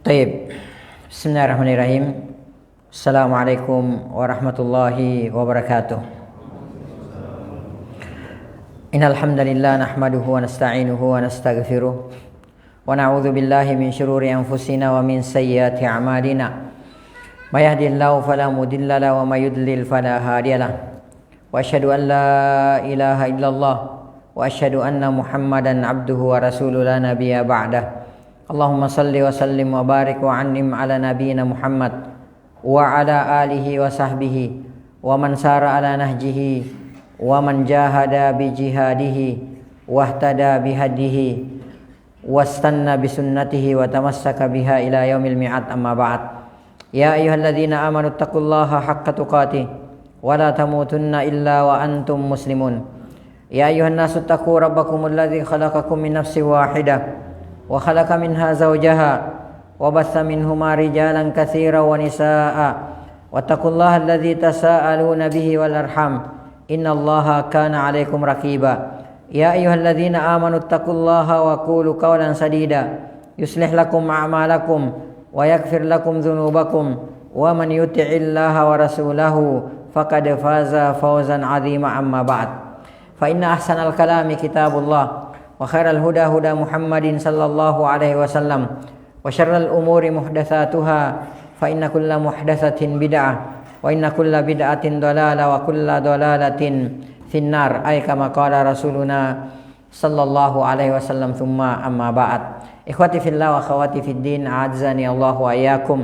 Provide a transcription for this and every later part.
Taib. Bismillahirrahmanirrahim. Assalamualaikum warahmatullahi wabarakatuh. Innal hamdalillah nahmaduhu wa nasta'inuhu wa nastaghfiruh wa na'udzu billahi min shururi anfusina wa min sayyiati a'malina. May yahdihillahu fala mudilla lahu wa may yudlil fala hadiyalah. Wa asyhadu an la ilaha illallah wa asyhadu anna Muhammadan abduhu wa rasuluhu la nabiyya ba'dah. Allahumma salli wa sallim wa barik wa an'im ala nabiyyina Muhammad wa ala alihi wa sahbihi wa man sara ala nahjihi wa man jahada bi jihadihi wa ihtada bi hadihi wastanna bi sunnatihi wa tamassaka biha ila yaumil mi'ad, amma ba'd. Ya ayyuhalladzina amanu taqullaha haqqa tuqatih wa la tamutunna illa wa antum muslimun. Ya ayyuhan nasu taqu rabbakumul ladzi khalaqakum min nafsin wahidah wa khalaqa minha zawjaha wa batha minhuma rijalan katsiran wa nisaa'a wattaqullaha alladzi tasaaluna bihi wal arham innallaha kana 'alaikum raqiba. Ya ayyuhalladzina amanu taqullaha wa qulu qawlan sadida yuslih lakum a'malakum wa yaghfir lakum dzunubakum wa man yuti'illaha wa rasulahu faqad faza fawzan 'azima, amma ba'd. Fa inna ahsanal kalami kitabullah wa khairal huda huda Muhammadin sallallahu alaihi wasallam wa syarral umuri muhdatsatuha fa inna kulla muhdatsatin bid'ah wa inna kulla bid'atin dhalalah wa kulla dhalalatin finnar, ay kama qala rasuluna sallallahu alaihi wasallam, thumma amma ba'd. Ikhwati fillah wa akhwati fid din, a'azzani Allah wa iyyakum.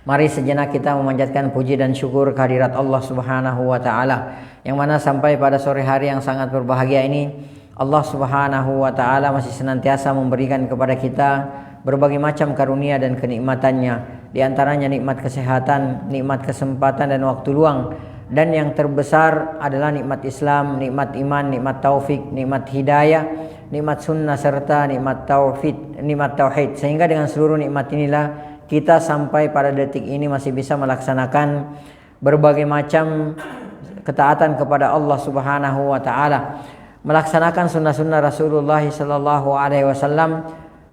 Mari sejenak kita memanjatkan puji dan syukur kehadirat Allah Subhanahu wa taala, yang mana sampai pada sore hari yang sangat berbahagia ini Allah Subhanahu wa taala masih senantiasa memberikan kepada kita berbagai macam karunia dan kenikmatannya. Di antaranya nikmat kesehatan, nikmat kesempatan dan waktu luang, dan yang terbesar adalah nikmat Islam, nikmat iman, nikmat taufik, nikmat hidayah, nikmat sunnah serta nikmat tauhid. Sehingga dengan seluruh nikmat inilah kita sampai pada detik ini masih bisa melaksanakan berbagai macam ketaatan kepada Allah Subhanahu wa taala, melaksanakan sunnah-sunnah Rasulullah sallallahu alaihi wasallam,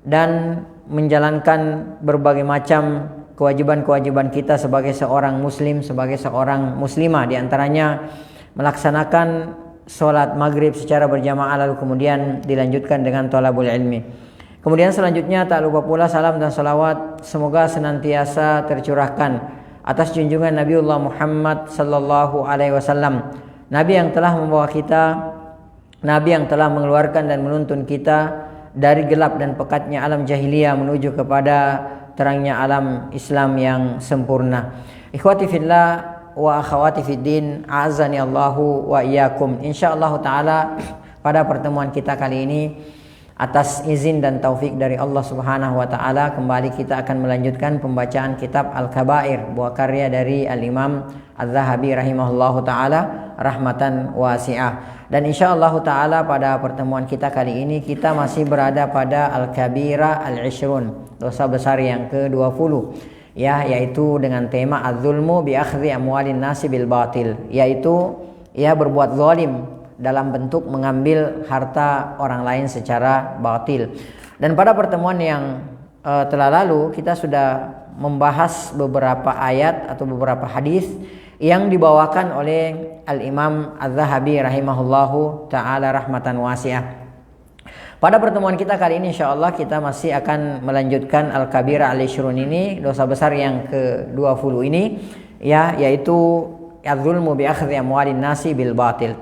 dan menjalankan berbagai macam kewajiban-kewajiban kita sebagai seorang muslim, sebagai seorang muslimah. Di antaranya melaksanakan sholat maghrib secara berjamaah, lalu kemudian dilanjutkan dengan thalabul ilmi. Kemudian selanjutnya tak lupa pula salam dan salawat semoga senantiasa tercurahkan atas junjungan Nabiullah Muhammad sallallahu alaihi wasallam, Nabi yang telah membawa kita, Nabi yang telah mengeluarkan dan menuntun kita dari gelap dan pekatnya alam jahiliyah menuju kepada terangnya alam Islam yang sempurna. Ikhwati fillah wa akhwati fiddin, a'azzani Allahu wa iyyakum. Insyaallah taala pada pertemuan kita kali ini, atas izin dan taufik dari Allah Subhanahu wa taala, kembali kita akan melanjutkan pembacaan kitab Al-Kabair, buah karya dari Al-Imam Az-Zahabi rahimahullahu taala rahmatan wasi'ah. Dan insyaallah taala pada pertemuan kita kali ini kita masih berada pada Al-Kabira Al-Ishrun, dosa besar yang ke-20, yaitu dengan tema Az-Zulmu bi akhdhi amwalin nasi bil batil, yaitu berbuat zalim dalam bentuk mengambil harta orang lain secara batil. Dan pada pertemuan yang telah lalu kita sudah membahas beberapa ayat atau beberapa hadis yang dibawakan oleh Al-Imam Az-Zahabi rahimahullahu ta'ala rahmatan wasi'ah. Pada pertemuan kita kali ini insyaallah kita masih akan melanjutkan Al-Kabira Al-Ishrun ini, dosa besar yang ke-20 ini, yaitu az-zulmu bi akhdhi amwalin nasi bil batil.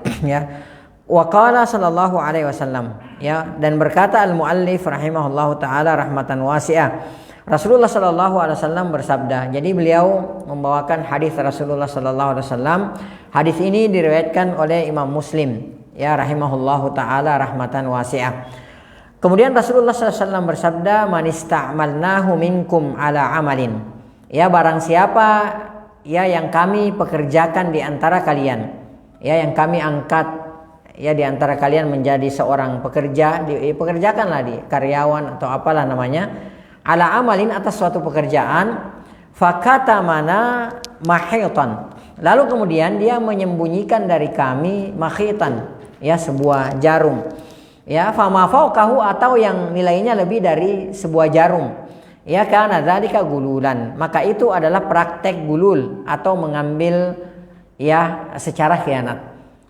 Wa qala sallallahu alaihi wasallam, dan berkata al-muallif rahimahullahu taala rahmatan wasi'ah, Rasulullah sallallahu alaihi wasallam bersabda. Jadi beliau membawakan hadis Rasulullah sallallahu alaihi wasallam. Hadis ini diriwayatkan oleh Imam Muslim, rahimahullahu taala rahmatan wasi'ah. Kemudian Rasulullah sallallahu alaihi wasallam bersabda, man ista'malnahu minkum ala amalin, barang siapa yang kami pekerjakan di antara kalian, yang kami angkat di antara kalian menjadi seorang pekerja, dipekerjakanlah di karyawan atau apalah namanya, ala amalin atas suatu pekerjaan, fakata mana mahitan, lalu kemudian dia menyembunyikan dari kami mahitan, sebuah jarum, fama fauqahu, atau yang nilainya lebih dari sebuah jarum, ya kana dzalika gululan, maka itu adalah praktek gulul atau mengambil ya secara khianat.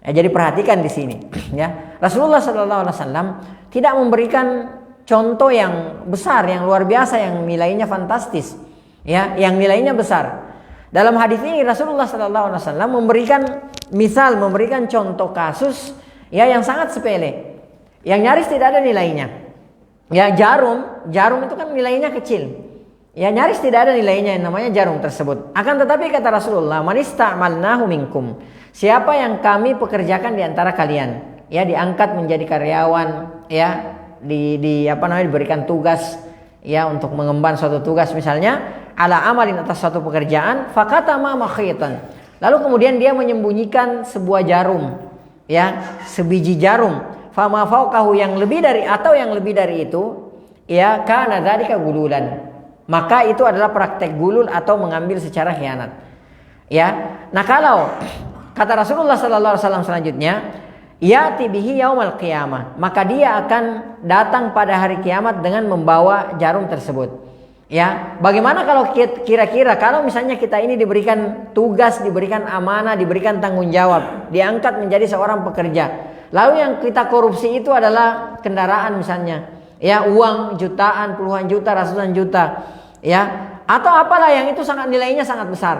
Ya, jadi perhatikan di sini ya. Rasulullah sallallahu alaihi wasallam tidak memberikan contoh yang besar, yang luar biasa, yang nilainya fantastis ya, yang nilainya besar. Dalam hadis ini Rasulullah sallallahu alaihi wasallam memberikan contoh kasus ya yang sangat sepele, yang nyaris tidak ada nilainya. Ya, jarum itu kan nilainya kecil. Ya, nyaris tidak ada nilainya yang namanya jarum tersebut. Akan tetapi kata Rasulullah, "Man ista'malnahu minkum." Siapa yang kami pekerjakan di antara kalian, ya diangkat menjadi karyawan, ya diberikan tugas ya untuk mengemban suatu tugas misalnya, ala amalin atas suatu pekerjaan, fakatama makhitan. Lalu kemudian dia menyembunyikan sebuah jarum, ya, sebiji jarum. Fama fauqahu, yang lebih dari itu, ya kana dzalika gululan. Maka itu adalah praktek gulul atau mengambil secara khianat. Ya. Nah, kalau kata Rasulullah sallallahu alaihi wasallam selanjutnya, ya'ti bihi yaumal qiyamah, maka dia akan datang pada hari kiamat dengan membawa jarum tersebut. Ya, bagaimana kalau kira-kira kalau misalnya kita ini diberikan tugas, diberikan amanah, diberikan tanggung jawab, diangkat menjadi seorang pekerja. Lalu yang kita korupsi itu adalah kendaraan misalnya, ya uang jutaan, puluhan juta, ratusan juta, ya atau apalah yang itu sangat nilainya sangat besar.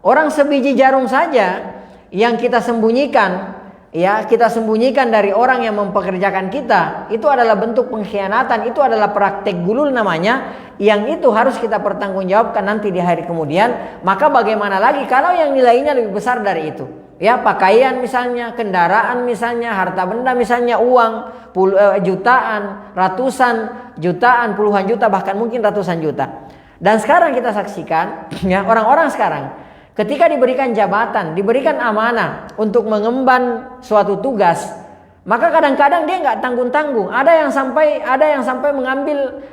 Orang sebiji jarum saja yang kita sembunyikan, ya kita sembunyikan dari orang yang mempekerjakan kita, itu adalah bentuk pengkhianatan, itu adalah praktek gulul namanya, yang itu harus kita pertanggungjawabkan nanti di hari kemudian. Maka bagaimana lagi kalau yang nilainya lebih besar dari itu? Ya, pakaian misalnya, kendaraan misalnya, harta benda misalnya, uang jutaan, ratusan jutaan, puluhan juta, bahkan mungkin ratusan juta. Dan sekarang kita saksikan ya, orang-orang sekarang ketika diberikan jabatan, diberikan amanah untuk mengemban suatu tugas, maka kadang-kadang dia nggak tanggung-tanggung. Ada yang sampai mengambil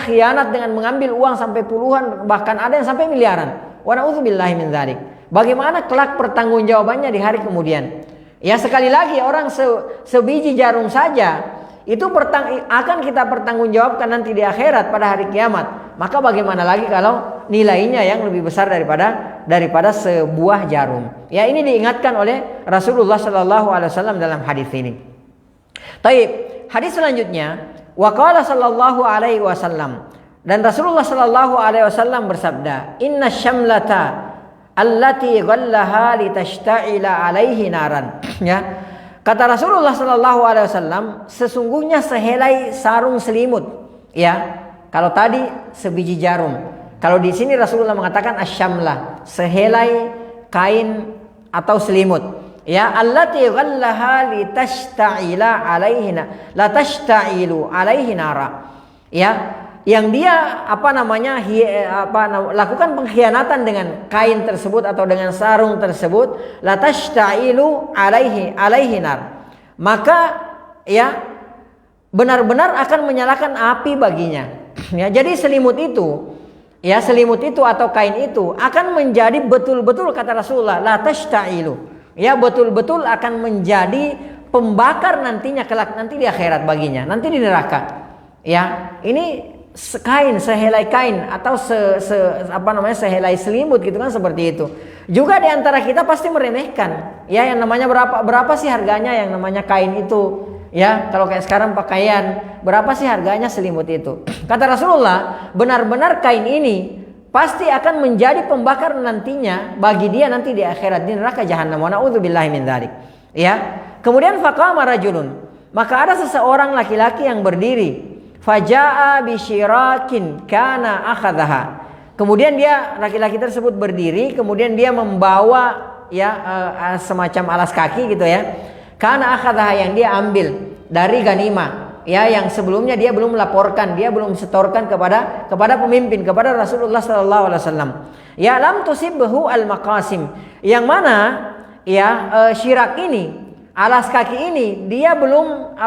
khianat dengan mengambil uang sampai puluhan, bahkan ada yang sampai miliaran. Wa na'udzubillahi min dzalik. Bagaimana kelak pertanggungjawabannya di hari kemudian? Ya, sekali lagi orang sebiji jarum saja itu akan kita pertanggungjawabkan nanti di akhirat pada hari kiamat. Maka bagaimana lagi kalau nilainya yang lebih besar daripada sebuah jarum? Ya, ini diingatkan oleh Rasulullah sallallahu alaihi wasallam dalam hadis ini. Taib, hadis selanjutnya, wa qala sallallahu alaihi wasallam, dan Rasulullah sallallahu alaihi wasallam bersabda, "Inna syamlata allati ghallaha litashta'ila alaihi naran." Ya. Kata Rasulullah sallallahu alaihi wasallam, sesungguhnya sehelai sarung selimut, ya. Kalau tadi sebiji jarum, kalau di sini Rasulullah mengatakan asyamlah, sehelai kain atau selimut. Ya, allati ghallaha litashta'ila alaihi la tashta'ilu alaihi nara. Ya, yang dia lakukan pengkhianatan dengan kain tersebut atau dengan sarung tersebut, la tashta'ilu alaihi nar. Maka ya benar-benar akan menyalakan api baginya. Ya, jadi selimut itu atau kain itu akan menjadi betul-betul, kata Rasulullah, la tashta'ilu. Ya, betul-betul akan menjadi pembakar nantinya kelak nanti di akhirat baginya, nanti di neraka. Ya, ini sehelai kain atau sehelai selimut gitu kan, seperti itu. Juga di antara kita pasti meremehkan. Ya, yang namanya berapa sih harganya yang namanya kain itu? Ya, kalau kayak sekarang pakaian, berapa sih harganya selimut itu? Kata Rasulullah, benar-benar kain ini pasti akan menjadi pembakar nantinya bagi dia nanti di akhirat, di neraka jahanam. Wa na'udzubillahi min dzalik. Ya. Kemudian faqama rajulun, maka ada seseorang laki-laki yang berdiri, faja'a bisyirakin kana akhadhaha. Kemudian dia, laki-laki tersebut berdiri, kemudian dia membawa semacam alas kaki gitu ya. Kana akhadhaha, yang dia ambil dari ganimah, ya, yang sebelumnya dia belum melaporkan, dia belum setorkan kepada pemimpin, kepada Rasulullah sallallahu alaihi wasallam. Ya, lam tusibhu al-maqasim, yang mana ya syirak ini, alas kaki ini dia belum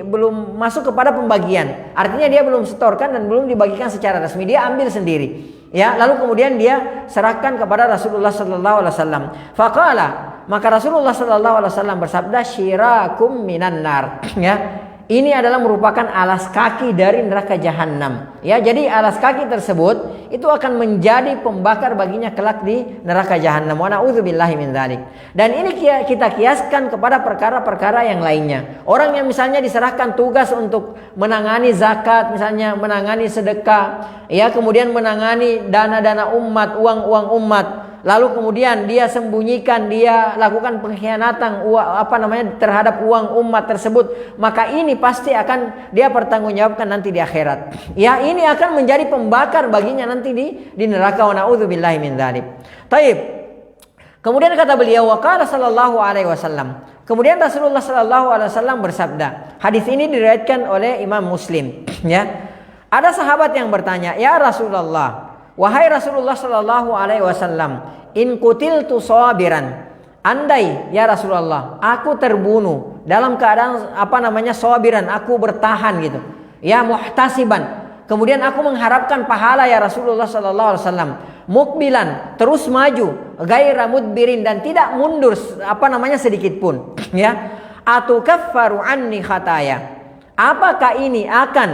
belum masuk kepada pembagian. Artinya dia belum setorkan dan belum dibagikan secara resmi, dia ambil sendiri. Ya, lalu kemudian dia serahkan kepada Rasulullah sallallahu alaihi wasallam. Faqala, maka Rasulullah sallallahu alaihi wasallam bersabda, syirakum minan nar. Ya, ini adalah merupakan alas kaki dari neraka jahanam. Ya, jadi alas kaki tersebut itu akan menjadi pembakar baginya kelak di neraka jahanam. Wa na'udzubillahi min dzalik. Dan ini kita kiaskan kepada perkara-perkara yang lainnya. Orang yang misalnya diserahkan tugas untuk menangani zakat, misalnya menangani sedekah, ya, kemudian menangani dana-dana umat, uang-uang umat. Lalu kemudian dia sembunyikan, dia lakukan pengkhianatan terhadap uang umat tersebut, maka ini pasti akan dia pertanggungjawabkan nanti di akhirat. Ya, ini akan menjadi pembakar baginya nanti di neraka. Wa na'udzubillahi min dzalik. Taib. Kemudian kata beliau, wa qala sallallahu alaihi wasallam. Kemudian Rasulullah sallallahu alaihi wasallam bersabda. Hadis ini diriwayatkan oleh Imam Muslim, ya. Ada sahabat yang bertanya, "Ya Rasulullah, wahai Rasulullah sallallahu alaihi wasallam, in kutiltu sabiran." Andai ya Rasulullah, aku terbunuh dalam keadaan sabiran, aku bertahan gitu. Ya, muhtasiban. Kemudian aku mengharapkan pahala ya Rasulullah sallallahu alaihi wasallam. Mukbilan, terus maju, ghaira mudbirin, dan tidak mundur sedikit pun. Ya. Atukaffaru anni khataya. Apakah ini akan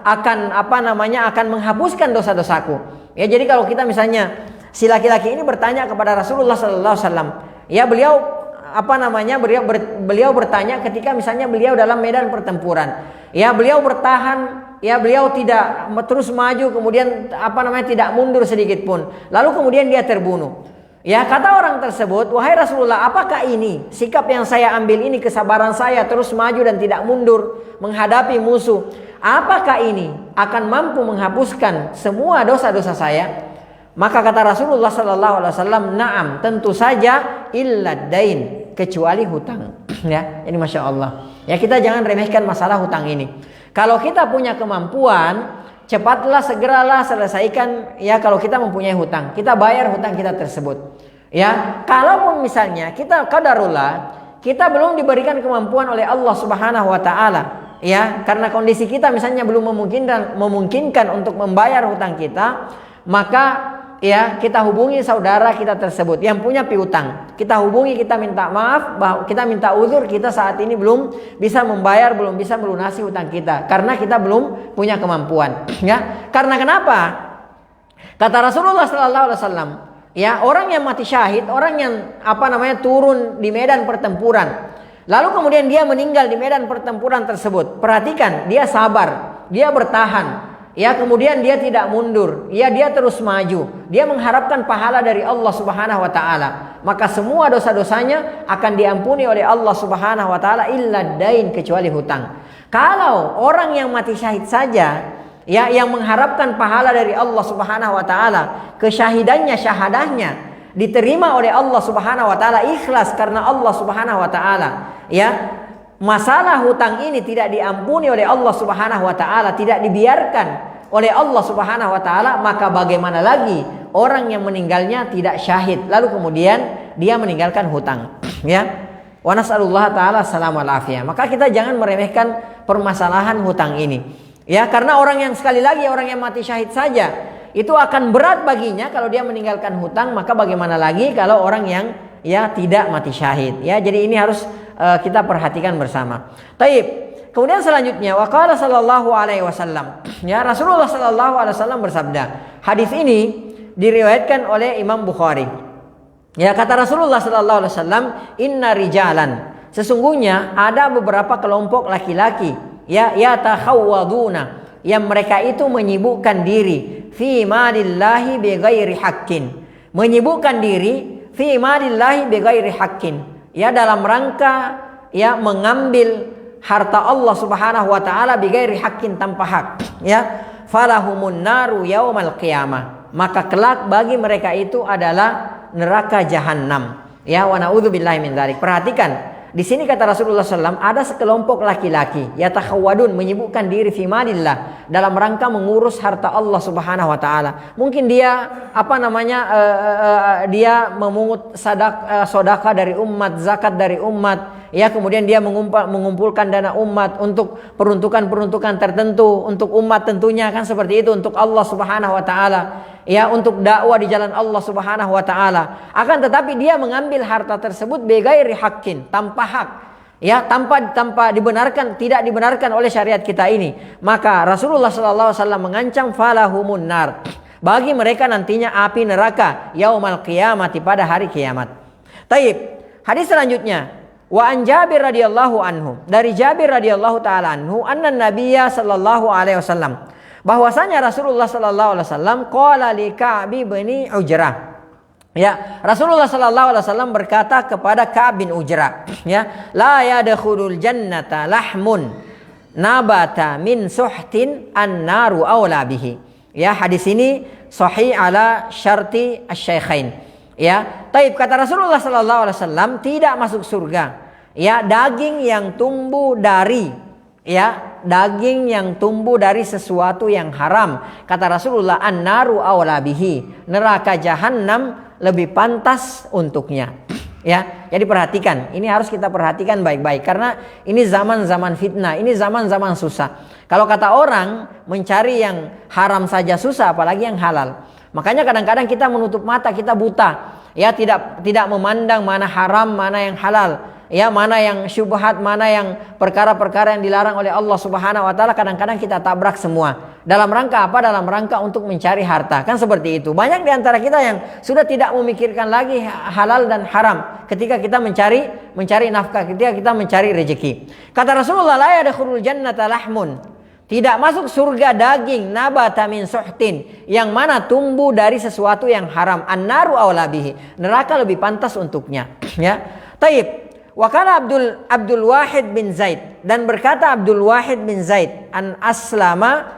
akan menghapuskan dosa-dosaku. Ya, jadi kalau kita misalnya si laki-laki ini bertanya kepada Rasulullah sallallahu alaihi wasallam, ya, beliau bertanya ketika misalnya beliau dalam medan pertempuran. Ya, beliau bertahan, ya, beliau tidak terus maju, kemudian tidak mundur sedikit pun. Lalu kemudian dia terbunuh. Ya, kata orang tersebut, "Wahai Rasulullah, apakah ini sikap yang saya ambil ini, kesabaran saya terus maju dan tidak mundur menghadapi musuh? Apakah ini akan mampu menghapuskan semua dosa-dosa saya?" Maka kata Rasulullah sallallahu alaihi wasallam, "Na'am, tentu saja, illa dain, kecuali hutang." Ya, ini Masya Allah. Ya, kita jangan remehkan masalah hutang ini. Kalau kita punya kemampuan, cepatlah, segeralah selesaikan. Ya, kalau kita mempunyai hutang, kita bayar hutang kita tersebut. Ya, kalaupun misalnya kita qadarullah, kita belum diberikan kemampuan oleh Allah Subhanahu wa taala, ya, karena kondisi kita misalnya belum memungkinkan untuk membayar hutang kita, maka ya, kita hubungi saudara kita tersebut yang punya piutang. Kita hubungi, kita minta maaf, kita minta uzur, kita saat ini belum bisa membayar, belum bisa melunasi hutang kita karena kita belum punya kemampuan. Ya, karena kenapa? Kata Rasulullah sallallahu alaihi wasallam, ya, orang yang mati syahid, orang yang turun di medan pertempuran, lalu kemudian dia meninggal di medan pertempuran tersebut. Perhatikan, dia sabar, dia bertahan. Ya, kemudian dia tidak mundur, ya, dia terus maju, dia mengharapkan pahala dari Allah Subhanahu wa taala, maka semua dosa-dosanya akan diampuni oleh Allah Subhanahu wa taala, illa dain, kecuali hutang. Kalau orang yang mati syahid saja, ya, yang mengharapkan pahala dari Allah Subhanahu wa taala, kesyahidannya, syahadahnya diterima oleh Allah Subhanahu wa taala, ikhlas karena Allah Subhanahu wa taala, ya, masalah hutang ini tidak diampuni oleh Allah Subhanahu wa taala, tidak dibiarkan oleh Allah Subhanahu wa taala, maka bagaimana lagi orang yang meninggalnya tidak syahid lalu kemudian dia meninggalkan hutang. Ya. Wa nas'alullah taala salamul afiyah. Maka kita jangan meremehkan permasalahan hutang ini. Ya, karena orang yang sekali lagi orang yang mati syahid saja itu akan berat baginya kalau dia meninggalkan hutang, maka bagaimana lagi kalau orang yang ya tidak mati syahid. Ya, jadi ini harus kita perhatikan bersama. Taib. Kemudian selanjutnya, waqala sallallahu alaihi wasallam. Ya, Rasulullah sallallahu alaihi wasallam bersabda. Hadis ini diriwayatkan oleh Imam Bukhari. Ya, kata Rasulullah sallallahu alaihi wasallam, "Inna rijalan." Sesungguhnya ada beberapa kelompok laki-laki, ya, yatakhawwaduna, yang mereka itu menyibukkan diri fi malillahi bighairi haqqin. Menyibukkan diri fi malillahi bighairi haqqin. Ya, dalam rangka ya mengambil harta Allah Subhanahu wa taala bighairi haqqin, tanpa hak. Ya, falahumun naru yaumal qiyamah. Maka kelak bagi mereka itu adalah neraka jahanam. Ya, wa na'udzubillahi min dzalik. Perhatikan, di sini kata Rasulullah SAW, ada sekelompok laki-laki yatakhawadun, menyibukkan diri fi malillah, dalam rangka mengurus harta Allah Subhanahu wa taala. Mungkin dia dia memungut sedekah dari umat, zakat dari umat, ya, kemudian dia mengumpulkan dana umat untuk peruntukan tertentu, untuk umat tentunya kan seperti itu, untuk Allah Subhanahu wa taala, ya, untuk dakwah di jalan Allah Subhanahu wa taala. Akan tetapi dia mengambil harta tersebut bighairi haqqin, tanpa hak. Ya, tanpa dibenarkan, tidak dibenarkan oleh syariat kita ini, maka Rasulullah sallallahu alaihi wasallam mengancam falahumun nar, bagi mereka nantinya api neraka yaumal qiyamati, pada hari kiamat. Taib. Hadis selanjutnya, wa an Jabir radhiyallahu anhu, dari Jabir radhiyallahu taala anhu, anna nabiyya sallallahu alaihi wasallam, bahwasanya Rasulullah sallallahu alaihi wasallam qala li Ka'b bin Ujrah. Ya, Rasulullah sallallahu alaihi wasallam berkata kepada Ka'b bin Ujrah, ya, la yadkhulul jannata lahmun nabata min suhtin an-naru aula bihi. Ya, hadis ini sahih ala syarti asy-syaikhain. Ya, taib, kata Rasulullah sallallahu alaihi wasallam, tidak masuk surga ya daging yang tumbuh dari daging yang tumbuh dari sesuatu yang haram. Kata Rasulullah, an-naru aula bihi, neraka jahanam lebih pantas untuknya. Ya, jadi perhatikan, ini harus kita perhatikan baik-baik, karena ini zaman-zaman fitnah, ini zaman-zaman susah. Kalau kata orang, mencari yang haram saja susah, apalagi yang halal. Makanya kadang-kadang kita menutup mata, kita buta. Ya, tidak memandang mana haram, mana yang halal. Ya, mana yang syubhat, mana yang perkara-perkara yang dilarang oleh Allah Subhanahu wa taala, kadang-kadang kita tabrak semua. Dalam rangka apa? Dalam rangka untuk mencari harta. Kan seperti itu. Banyak di antara kita yang sudah tidak memikirkan lagi halal dan haram ketika kita mencari nafkah, ketika kita mencari rezeki. Kata Rasulullah, la yadkhulul jannata lahmun, tidak masuk surga daging nabata min suhtin, yang mana tumbuh dari sesuatu yang haram, an-naru aula bihi, neraka lebih pantas untuknya. Ya. Taib. Wa kana Abdul Wahid bin Zaid, dan berkata Abdul Wahid bin Zaid an Aslama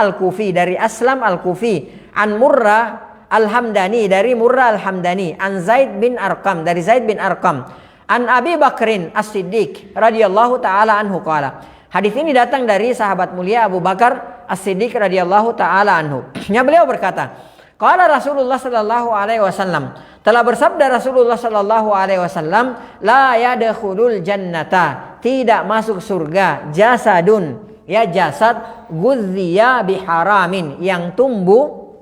al-Kufi, dari Aslam al-Kufi, an Murrah al-Hamdani, dari Murrah al-Hamdani, an Zaid bin Arqam, dari Zaid bin Arqam, an Abi Bakrin as-Siddiq radhiyallahu taala anhu qala. Hadis ini datang dari sahabat mulia Abu Bakar as-Siddiq radhiyallahu taala anhu. Beliau berkata, qala Rasulullah sallallahu alaihi wasallam, telah bersabda Rasulullah sallallahu alaihi wasallam, la yadkhulul jannata, tidak masuk surga, jasadun, ya jasad, guzziya biharamin, yang tumbuh,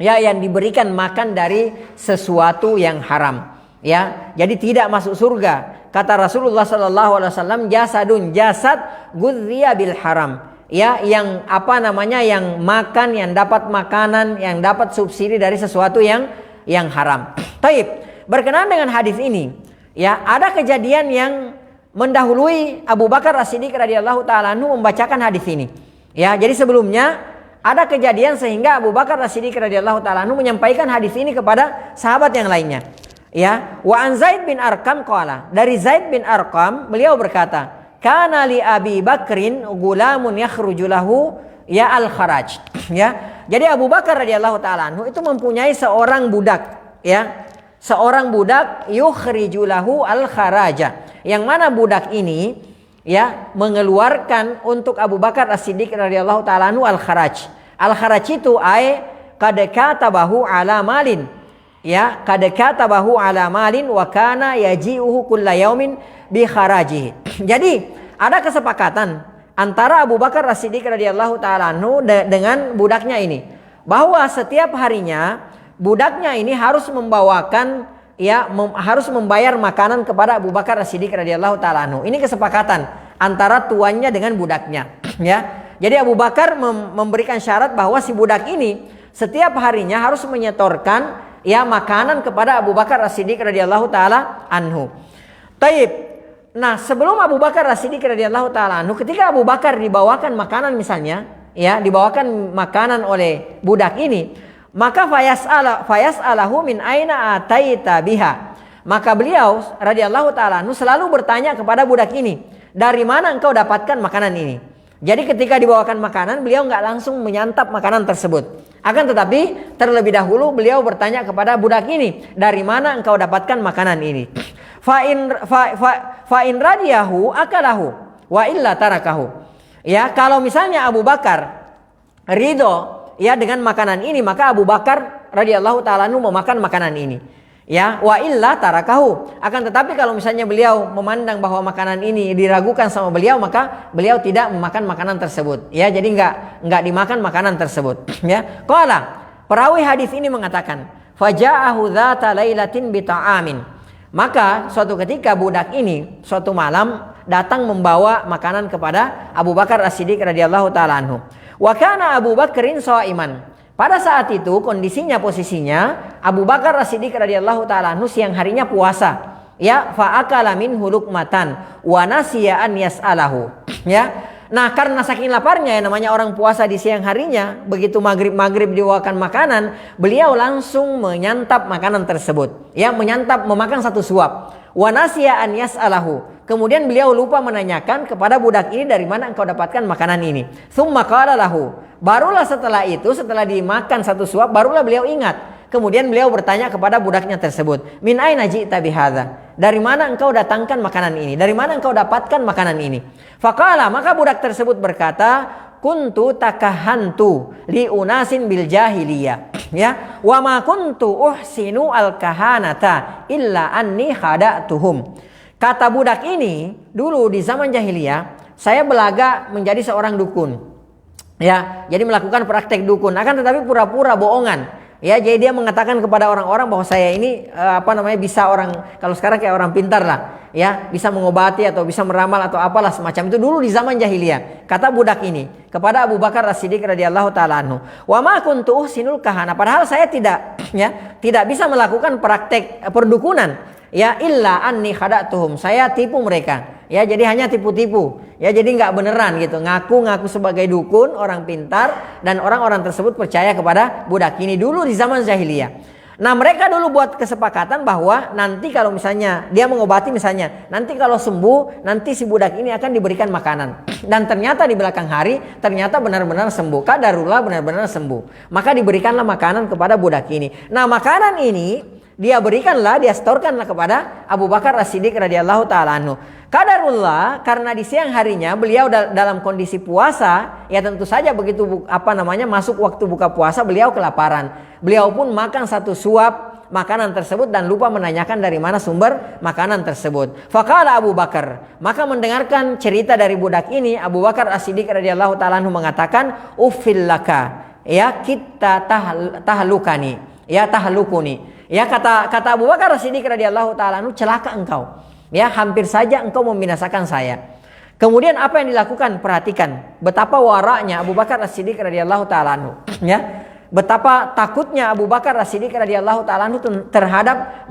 ya yang diberikan makan dari sesuatu yang haram. Ya, jadi tidak masuk surga. Kata Rasulullah sallallahu alaihi wasallam, jasadun, jasad, guzziya bil haram. Ya, yang yang makan, yang dapat makanan, yang dapat subsidi dari sesuatu yang haram. Taib, berkenaan dengan hadis ini, ya, ada kejadian yang mendahului Abu Bakar As-Siddiq radhiyallahu taala anhu membacakan hadis ini. Ya, jadi sebelumnya ada kejadian sehingga Abu Bakar As-Siddiq radhiyallahu taala anhu menyampaikan hadis ini kepada sahabat yang lainnya. Ya, wa an Zaid bin Arqam qala, dari Zaid bin Arqam beliau berkata, kana li Abi Bakrin gulamun yakhruju lahu ya al-kharaj. Ya, jadi Abu Bakar radhiyallahu taala anhu itu mempunyai seorang budak, ya. Seorang budak yukhriju lahu al-kharaja, yang mana budak ini ya mengeluarkan untuk Abu Bakar As-Siddiq radhiyallahu taala anhu al-kharaj. Al-kharaj itu qad katabahu ala malin. Ya, qad katabahu ala malin wa kana yaji'uhu kulla yaumin bi kharajihi. Jadi, ada kesepakatan antara Abu Bakar As-Siddiq radhiyallahu taala anhu dengan budaknya ini, bahwa setiap harinya budaknya ini harus membawakan, ya, harus membayar makanan kepada Abu Bakar As-Siddiq radhiyallahu taala anhu. Ini kesepakatan antara tuannya dengan budaknya, ya. Jadi Abu Bakar memberikan syarat bahwa si budak ini setiap harinya harus menyetorkan, ya, makanan kepada Abu Bakar As-Siddiq radhiyallahu taala anhu. Taib. Nah, sebelum Abu Bakar As-Siddiq radhiyallahu taala anhu, ketika Abu Bakar dibawakan makanan misalnya, ya, dibawakan makanan oleh budak ini, maka fayas'alahu min aina ataita biha. Maka beliau radhiyallahu taala anhu selalu bertanya kepada budak ini, dari mana engkau dapatkan makanan ini? Jadi ketika dibawakan makanan, beliau enggak langsung menyantap makanan tersebut. Akan tetapi terlebih dahulu beliau bertanya kepada budak ini, dari mana engkau dapatkan makanan ini? Fa in radiyahu akalahu wa illa tarakahu. Ya, kalau misalnya Abu Bakar ridho, ya, dengan makanan ini, maka Abu Bakar radhiyallahu taala anhu memakan makanan ini. Ya, wa illa tarakahu. Akan tetapi kalau misalnya beliau memandang bahwa makanan ini diragukan sama beliau, maka beliau tidak memakan makanan tersebut. Ya, jadi enggak dimakan makanan tersebut. Ya. Qala, perawi hadis ini mengatakan, faja'ahu dzata lailatin bi ta'amin. Maka suatu ketika budak ini suatu malam datang membawa makanan kepada Abu Bakar As-Siddiq radhiyallahu taala anhu. Wa kana Abu Bakrin shaiman. Pada saat itu kondisinya posisinya Abu Bakar As-Siddiq radhiyallahu taala anhu siang harinya puasa. Ya, fa akala minhu luqmatan wa nasiya an yas'alahu. Ya. Nah, karena saking laparnya ya, namanya orang puasa di siang harinya, begitu maghrib diwakilkan makanan, beliau langsung menyantap makanan tersebut. Ya, memakan satu suap. Wa nasiya an yas'alahu. Kemudian beliau lupa menanyakan kepada budak ini, dari mana engkau dapatkan makanan ini. Tsumma qala lahu. Barulah setelah itu, setelah dimakan satu suap, barulah beliau ingat. Kemudian beliau bertanya kepada budaknya tersebut, min aina ji'ta bihadza? Dari mana engkau datangkan makanan ini? Dari mana engkau dapatkan makanan ini? Faqala, maka budak tersebut berkata, kuntu takahantu li unasin bil jahiliyah. Ya, wa ma kuntu uhsinu al kahanata illa anni khada'tuhum. Kata budak ini, dulu di zaman jahiliyah, saya belaga menjadi seorang dukun. Ya, jadi melakukan praktek dukun, akan tetapi pura-pura bohongan. Ya, jadi dia mengatakan kepada orang-orang bahwa saya ini bisa orang, kalau sekarang kayak orang pintar lah, ya, bisa mengobati atau bisa meramal atau apalah semacam itu dulu di zaman jahiliyah. Kata budak ini kepada Abu Bakar As-Siddiq radhiyallahu taala anhu, "Wa ma kuntu uhsinul kahana." Padahal saya tidak bisa melakukan praktek perdukunan. Ya, illa anni khada'tuhum. Saya tipu mereka. Ya, jadi hanya tipu-tipu. Ya, jadi nggak beneran gitu. Ngaku-ngaku sebagai dukun, orang pintar, dan orang-orang tersebut percaya kepada budak ini dulu di zaman jahiliyah. Nah, mereka dulu buat kesepakatan bahwa nanti kalau misalnya dia mengobati, misalnya nanti kalau sembuh, nanti si budak ini akan diberikan makanan. Dan ternyata di belakang hari ternyata benar-benar sembuh. Qadarullah benar-benar sembuh. Maka diberikanlah makanan kepada budak ini. Nah, makanan ini dia setorkanlah kepada Abu Bakar As-Siddiq radhiyallahu taala anhu. Qadarullah, karena di siang harinya beliau dalam kondisi puasa, ya tentu saja begitu masuk waktu buka puasa beliau kelaparan. Beliau pun makan satu suap makanan tersebut dan lupa menanyakan dari mana sumber makanan tersebut. Faqala Abu Bakar, maka mendengarkan cerita dari budak ini, Abu Bakar As-Siddiq radhiyallahu taala anhu mengatakan, "Uffil laka, ya kita tahlukani, ya tahlukuni." Ya, kata Abu Bakar As-Siddiq radhiyallahu taala anhu, celaka engkau. Ya, hampir saja engkau membinasakan saya. Kemudian apa yang dilakukan? Perhatikan betapa waraknya Abu Bakar As-Siddiq radhiyallahu taala anhu. Ya, betapa takutnya Abu Bakar As-Siddiq radhiyallahu taala anhu terhadap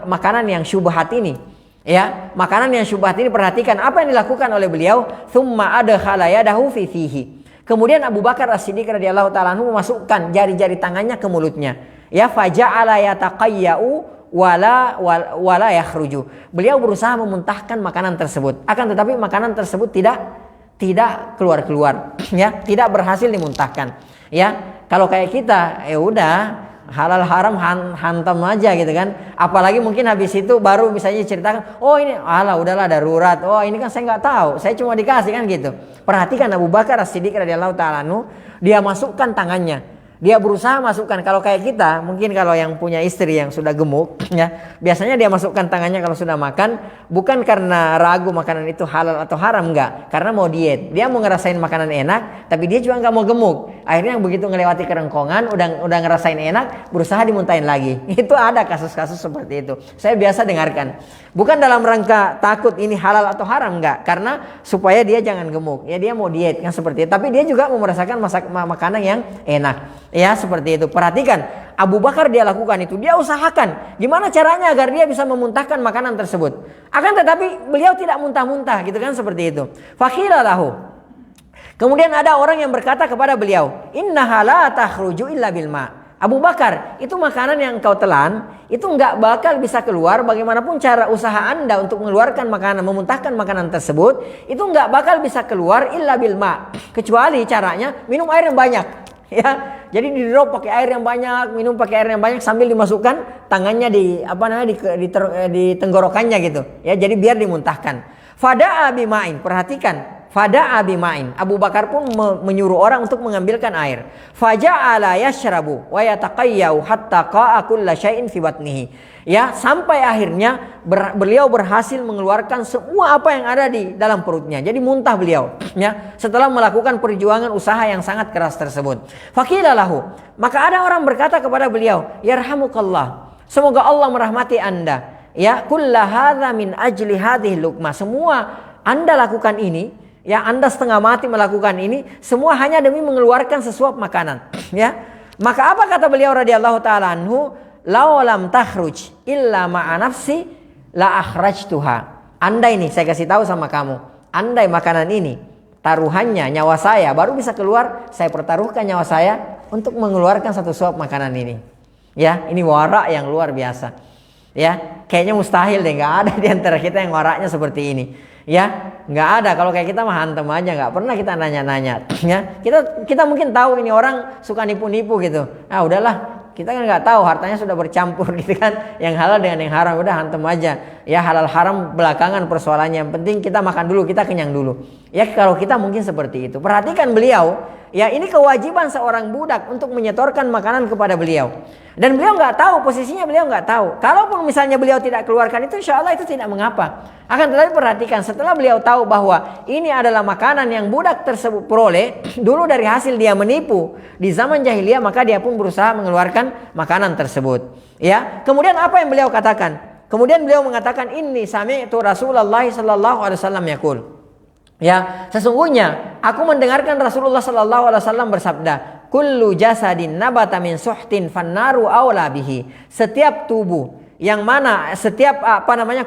makanan yang syubhat ini. Ya, makanan yang syubhat ini, perhatikan apa yang dilakukan oleh beliau. Tsumma adkhala yadahu fi fihi. Kemudian Abu Bakar As-Siddiq radhiyallahu taala anhu memasukkan jari-jari tangannya ke mulutnya. Ya, faja'ala yataqayya'u wala yakhruju. Beliau berusaha memuntahkan makanan tersebut. Akan tetapi makanan tersebut tidak keluar. Ya, tidak berhasil dimuntahkan. Ya, kalau kayak kita, udah halal haram hantam aja gitu kan. Apalagi mungkin habis itu baru misalnya ceritakan, oh ini udahlah darurat. Oh, ini kan saya nggak tahu. Saya cuma dikasih kan gitu. Perhatikan Abu Bakar As-Siddiq radhiyallahu taala anhu, dia masukkan tangannya. Dia berusaha masukkan, kalau kayak kita, mungkin kalau yang punya istri yang sudah gemuk, ya, biasanya dia masukkan tangannya kalau sudah makan, bukan karena ragu makanan itu halal atau haram, enggak, karena mau diet. Dia mau ngerasain makanan enak, tapi dia juga nggak mau gemuk. Akhirnya begitu ngelewati kerengkongan, udah ngerasain enak, berusaha dimuntahin lagi. Itu ada kasus-kasus seperti itu. Saya biasa dengarkan. Bukan dalam rangka takut ini halal atau haram, enggak, karena supaya dia jangan gemuk. Ya, dia mau diet kan seperti itu. Tapi dia juga mau merasakan makanan yang enak. Ya, seperti itu. Perhatikan, Abu Bakar dia lakukan itu. Dia usahakan gimana caranya agar dia bisa memuntahkan makanan tersebut. Akan tetapi beliau tidak muntah-muntah gitu kan, seperti itu. Faqila lahu. Kemudian ada orang yang berkata kepada beliau, "Innaha la takhruju illa bil ma." Abu Bakar, itu makanan yang engkau telan itu enggak bakal bisa keluar, bagaimanapun cara usaha Anda untuk mengeluarkan makanan, memuntahkan makanan tersebut, itu enggak bakal bisa keluar illa bil ma, kecuali caranya minum air yang banyak. Ya, jadi didrop pakai air yang banyak, minum pakai air yang banyak sambil dimasukkan tangannya di tenggorokannya gitu. Ya, jadi biar dimuntahkan. Fada'a bima'in, perhatikan. Fada'a bima'in. Abu Bakar pun menyuruh orang untuk mengambilkan air. Faja'ala yashrabu wa yataqayyau hatta qa'a kulla syai'in fi batnihi. Ya, sampai akhirnya beliau berhasil mengeluarkan semua apa yang ada di dalam perutnya. Jadi muntah beliau, ya, setelah melakukan perjuangan usaha yang sangat keras tersebut. Faqila lahu, maka ada orang berkata kepada beliau, "Yarhamukallah, semoga Allah merahmati Anda. ya kulla hadza min ajli hadhihi luqmah. Semua Anda lakukan ini, ya Anda setengah mati melakukan ini, semua hanya demi mengeluarkan sesuap makanan, ya. Maka apa kata beliau radhiyallahu taala anhu? Law lam takhruj illa ma'a nafsi la akhrajtuha. Andai ini saya kasih tahu sama kamu, andai makanan ini taruhannya nyawa saya baru bisa keluar, saya pertaruhkan nyawa saya untuk mengeluarkan satu suap makanan ini. Ya, ini wara yang luar biasa. Ya, kayaknya mustahil deh, nggak ada di antara kita yang waraknya seperti ini. Ya, nggak ada. Kalau kayak kita mah hantem aja, nggak pernah kita nanya-nanya. Ya, kita mungkin tahu ini orang suka nipu-nipu gitu. Ah udahlah. Kita kan nggak tahu, hartanya sudah bercampur gitu kan, yang halal dengan yang haram, udah hantem aja. Ya halal haram belakangan persoalannya, yang penting kita makan dulu, kita kenyang dulu. Ya kalau kita mungkin seperti itu. Perhatikan beliau, ya ini kewajiban seorang budak untuk menyetorkan makanan kepada beliau. Dan beliau nggak tahu, posisinya beliau nggak tahu. Kalaupun misalnya beliau tidak keluarkan itu, insya Allah itu tidak mengapa. Akan tetapi perhatikan, setelah beliau tahu bahwa ini adalah makanan yang budak tersebut peroleh dulu dari hasil dia menipu di zaman jahiliyah, maka dia pun berusaha mengeluarkan makanan tersebut. Ya, kemudian apa yang beliau katakan? Kemudian beliau mengatakan, inni sami'tu Rasulullah sallallahu alaihi wasallam yaqul. Ya, sesungguhnya aku mendengarkan Rasulullah sallallahu alaihi wasallam bersabda, kullu jasadin nabata min suhtin fannaru aula bihi. Setiap tubuh yang mana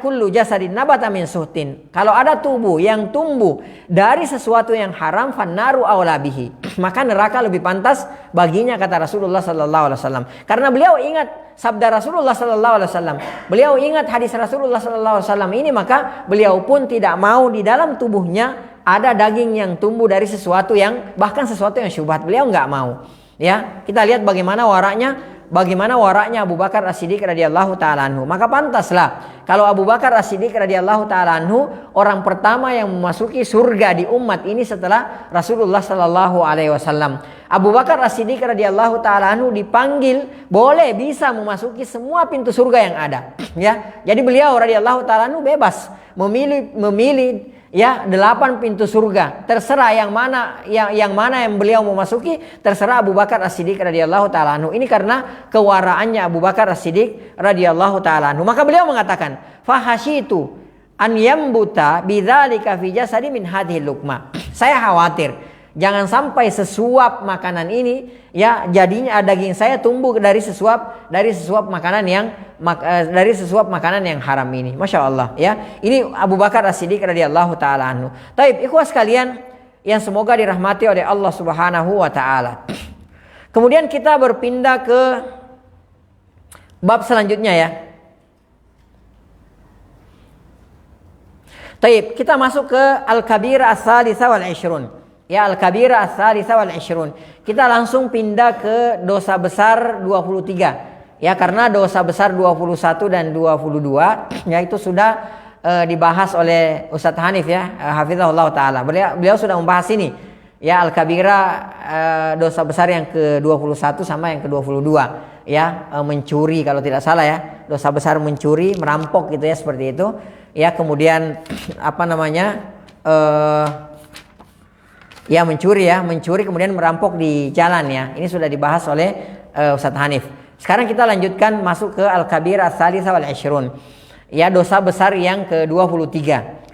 kullu jasadin nabata min suhtin. Kalau ada tubuh yang tumbuh dari sesuatu yang haram, fannaru aula bihi, maka neraka lebih pantas baginya, kata Rasulullah sallallahu alaihi wasallam. Karena beliau ingat sabda Rasulullah sallallahu alaihi wasallam. Beliau ingat hadis Rasulullah sallallahu alaihi wasallam ini, maka beliau pun tidak mau di dalam tubuhnya ada daging yang tumbuh dari sesuatu yang bahkan sesuatu yang syubhat. Beliau nggak mau. Ya, kita lihat bagaimana waraknya Abu Bakar As-Siddiq radhiyallahu taala anhu. Maka pantaslah kalau Abu Bakar As-Siddiq radhiyallahu taala anhu orang pertama yang memasuki surga di umat ini setelah Rasulullah sallallahu alaihi wasallam. Abu Bakar As-Siddiq radhiyallahu taala anhu dipanggil bisa memasuki semua pintu surga yang ada. Ya, jadi beliau radhiyallahu taala anhu bebas memilih ya 8 pintu surga, terserah yang mana yang beliau mau masuki, terserah Abu Bakar As-Siddiq radhiyallahu taala anhu. Ini karena kewaraannya Abu Bakar As-Siddiq radhiyallahu taala anhu. Maka beliau mengatakan, fahasyitu an yambuta bidzalika fi jasadi min hadhihi luqmah. Saya khawatir jangan sampai sesuap makanan ini ya jadinya daging saya tumbuh dari sesuap makanan yang haram ini. Masya Allah ya. Ini Abu Bakar As-Siddiq radhiyallahu taala anhu. Taib ikhwah sekalian yang semoga dirahmati oleh Allah Subhanahu wa taala. Kemudian kita berpindah ke bab selanjutnya ya. Taib, kita masuk ke Al-Kabira As-Salisa wal Ishrun. Ya, Al-Kabira As-Salisa wal Ishrun. Kita langsung pindah ke dosa besar 23. Ya, karena dosa besar 21 dan 22 ya itu sudah dibahas oleh Ustadz Hanif ya, hafizahullah taala. Beliau sudah membahas ini. Ya, Al-Kabira dosa besar yang ke-21 sama yang ke-22 ya, mencuri kalau tidak salah ya. Dosa besar mencuri, merampok gitu ya, seperti itu. Ya, kemudian mencuri kemudian merampok di jalan ya. Ini sudah dibahas oleh Ustadz Hanif. Sekarang kita lanjutkan masuk ke Al-Kabir As-Salisa wal Ishrun. Ya, dosa besar yang ke-23.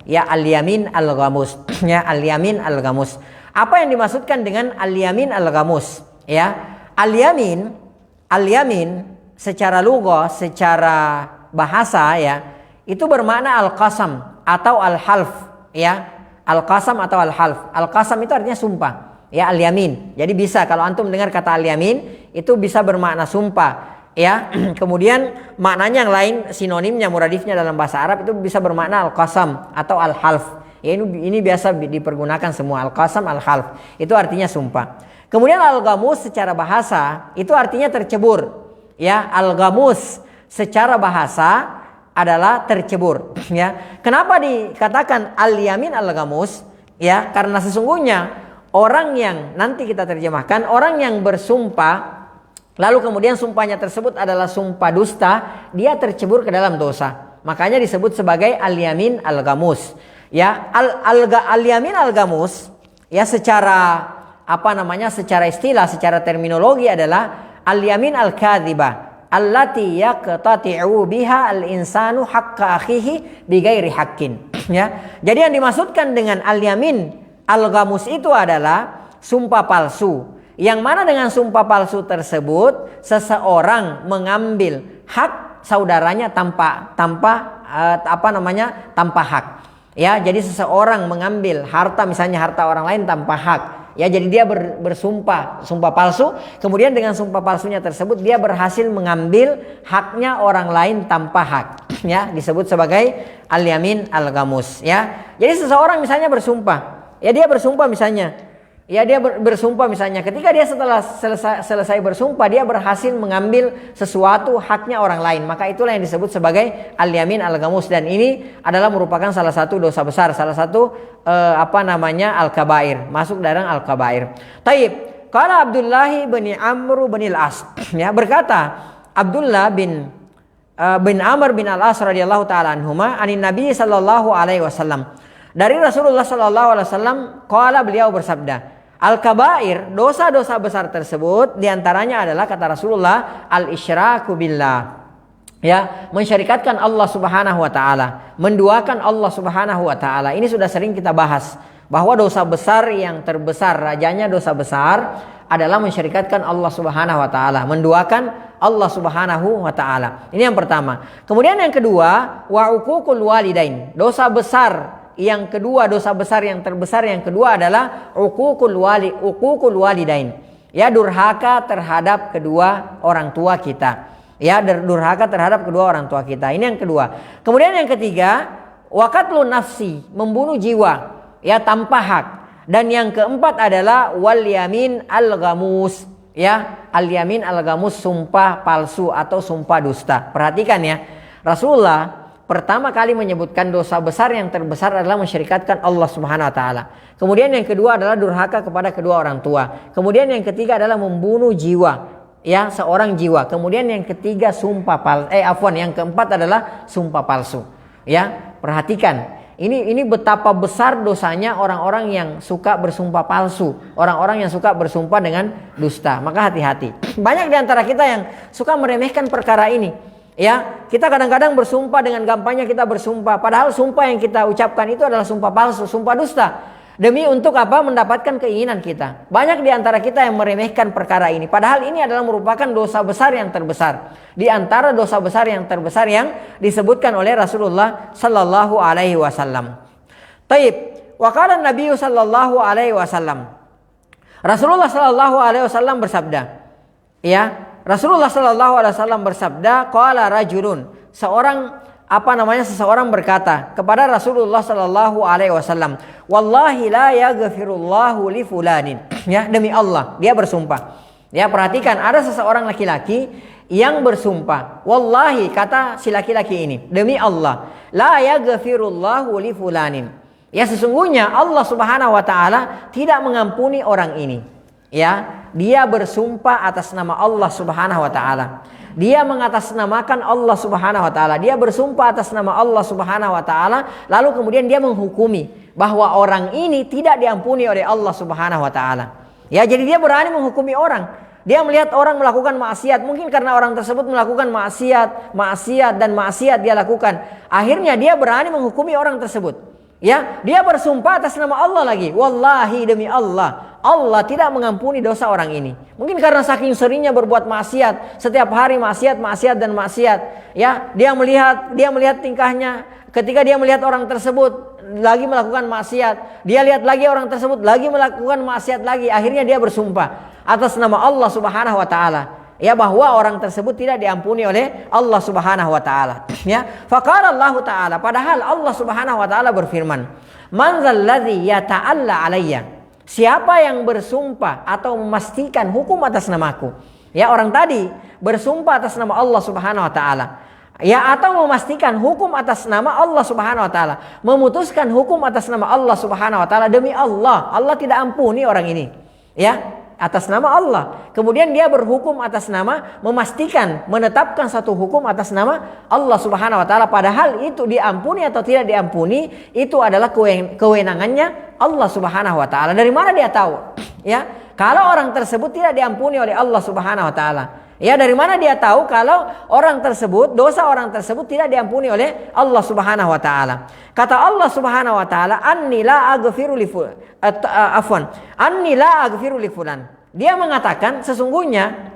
Ya, Al-Yamin Al-Ghamus. Ya, Al-Yamin Al-Ghamus. Apa yang dimaksudkan dengan Al-Yamin Al-Ghamus? Ya, Al-Yamin secara lugha, secara bahasa ya, itu bermakna al-qasam atau al-half ya. Al-qasam atau al-half. Al-qasam itu artinya sumpah. Ya, al-yamin. Jadi bisa kalau antum dengar kata al-yamin itu bisa bermakna sumpah. Ya, kemudian maknanya yang lain sinonimnya muradifnya dalam bahasa Arab itu bisa bermakna al-qasam atau al-half. Ya, ini biasa dipergunakan semua al-qasam al-half. Itu artinya sumpah. Kemudian al-ghamus secara bahasa itu artinya tercebur. Ya, al-ghamus secara bahasa adalah tercebur ya. Kenapa dikatakan al-yamin al-ghamus? Ya, karena sesungguhnya orang yang nanti kita terjemahkan, orang yang bersumpah lalu kemudian sumpahnya tersebut adalah sumpah dusta, dia tercebur ke dalam dosa. Makanya disebut sebagai al-yamin al-ghamus. Ya, al-yamin al-ghamus ya secara secara istilah, secara terminologi adalah al-yamin al-kadzibah. allati yaqtati'u biha al-insanu haqqa akhihi bighairi haqqin. Ya. Jadi yang dimaksudkan dengan al-yamin al-ghamus itu adalah sumpah palsu. Yang mana dengan sumpah palsu tersebut seseorang mengambil hak saudaranya tanpa hak. Ya, jadi seseorang mengambil harta, misalnya harta orang lain tanpa hak. Ya, jadi dia bersumpah, sumpah palsu. Kemudian dengan sumpah palsunya tersebut dia berhasil mengambil haknya orang lain tanpa hak. Ya, disebut sebagai al-yamin al-ghamus. Ya, jadi seseorang misalnya bersumpah. Ya, dia bersumpah misalnya. Ya, dia bersumpah misalnya. Ketika dia setelah selesai bersumpah, dia berhasil mengambil sesuatu haknya orang lain. Maka itulah yang disebut sebagai al-yamin al-ghamus. Dan ini adalah merupakan salah satu dosa besar. Salah satu al-kabair. Masuk dalam al-kabair. Taib. Qala Abdullah bin Amr bin al-As. Ya, berkata Abdullah bin Amr bin al-As radhiyallahu taala anhuma anin Nabi sallallahu alaihi wasallam. Dari Rasulullah sallallahu alaihi wasallam, qala, beliau bersabda, al-kabair, dosa-dosa besar tersebut diantaranya adalah, kata Rasulullah, al-isyraku billah. Ya, mensyarikatkan Allah Subhanahu wa taala, menduakan Allah Subhanahu wa taala. Ini sudah sering kita bahas bahwa dosa besar yang terbesar, rajanya dosa besar adalah mensyarikatkan Allah Subhanahu wa taala, menduakan Allah Subhanahu wa taala. Ini yang pertama. Kemudian yang kedua, wa uququl walidain. Dosa besar yang kedua, dosa besar yang terbesar yang kedua adalah uququl walidain. Ya, durhaka terhadap kedua orang tua kita. Ya, durhaka terhadap kedua orang tua kita. Ini yang kedua. Kemudian yang ketiga, wa qatlun nafsi, membunuh jiwa, ya, tanpa hak. Dan yang keempat adalah wal yamin al-ghamus. Ya, al-yamin al-ghamus, sumpah palsu atau sumpah dusta. Perhatikan ya. Rasulullah pertama kali menyebutkan dosa besar yang terbesar adalah mensyirikatkan Allah Subhanahu wa taala. Kemudian yang kedua adalah durhaka kepada kedua orang tua. Kemudian yang ketiga adalah membunuh jiwa, ya, seorang jiwa. Kemudian yang ketiga yang keempat adalah sumpah palsu. Ya, perhatikan. Ini betapa besar dosanya orang-orang yang suka bersumpah palsu, orang-orang yang suka bersumpah dengan dusta. Maka hati-hati. Banyak di antara kita yang suka meremehkan perkara ini. Ya, kita kadang-kadang bersumpah dengan gampangnya kita bersumpah. Padahal sumpah yang kita ucapkan itu adalah sumpah palsu, sumpah dusta. Demi untuk apa? Mendapatkan keinginan kita. Banyak di antara kita yang meremehkan perkara ini. Padahal ini adalah merupakan dosa besar yang terbesar. Di antara dosa besar yang terbesar yang disebutkan oleh Rasulullah sallallahu alaihi wasallam. Taib. Wa qala Nabi sallallahu alaihi wasallam. Rasulullah sallallahu alaihi wasallam bersabda. Ya. Rasulullah sallallahu alaihi wasallam bersabda, qala rajulun, seseorang berkata kepada Rasulullah sallallahu alaihi wasallam, wallahi la yaghfirullahu li fulanin. Ya, demi Allah, dia bersumpah. Ya, perhatikan, ada seseorang laki-laki yang bersumpah, wallahi, kata si laki-laki ini, demi Allah, la yaghfirullahu li fulanin. Ya, sesungguhnya Allah Subhanahu wa taala tidak mengampuni orang ini. Ya, dia bersumpah atas nama Allah Subhanahu wa taala. Dia mengatasnamakan Allah Subhanahu wa taala. Dia bersumpah atas nama Allah Subhanahu wa taala, lalu kemudian dia menghukumi bahwa orang ini tidak diampuni oleh Allah Subhanahu wa taala. Ya, jadi dia berani menghukumi orang. Dia melihat orang melakukan maksiat, mungkin karena orang tersebut melakukan maksiat dia lakukan. Akhirnya dia berani menghukumi orang tersebut. Ya, dia bersumpah atas nama Allah lagi. Wallahi, demi Allah, Allah tidak mengampuni dosa orang ini. Mungkin karena saking seringnya berbuat maksiat, setiap hari maksiat. Ya, dia melihat tingkahnya. Ketika dia melihat orang tersebut lagi melakukan maksiat, dia lihat lagi orang tersebut lagi melakukan maksiat lagi. Akhirnya dia bersumpah atas nama Allah Subhanahu wa taala, ya, bahwa orang tersebut tidak diampuni oleh Allah Subhanahu wa taala. Ya, faqala Allah taala, padahal Allah Subhanahu wa taala berfirman, man dzalladzi yata'alla alayya, siapa yang bersumpah atau memastikan hukum atas namaku. Ya, orang tadi bersumpah atas nama Allah Subhanahu wa taala, ya, atau memastikan hukum atas nama Allah Subhanahu wa taala, memutuskan hukum atas nama Allah Subhanahu wa taala, demi Allah, Allah tidak ampuni orang ini. Ya, atas nama Allah. Kemudian dia berhukum atas nama, memastikan, menetapkan satu hukum atas nama Allah Subhanahu wa taala, padahal itu diampuni atau tidak diampuni itu adalah kewenangannya Allah Subhanahu wa taala. Dari mana dia tahu? Ya, kalau orang tersebut tidak diampuni oleh Allah Subhanahu wa taala. Ya, dari mana dia tahu kalau orang tersebut, dosa orang tersebut tidak diampuni oleh Allah Subhanahu wa taala? Kata Allah Subhanahu wa taala, "Anni la aghfiru li Anni la aghfiru li fulan." Dia mengatakan, sesungguhnya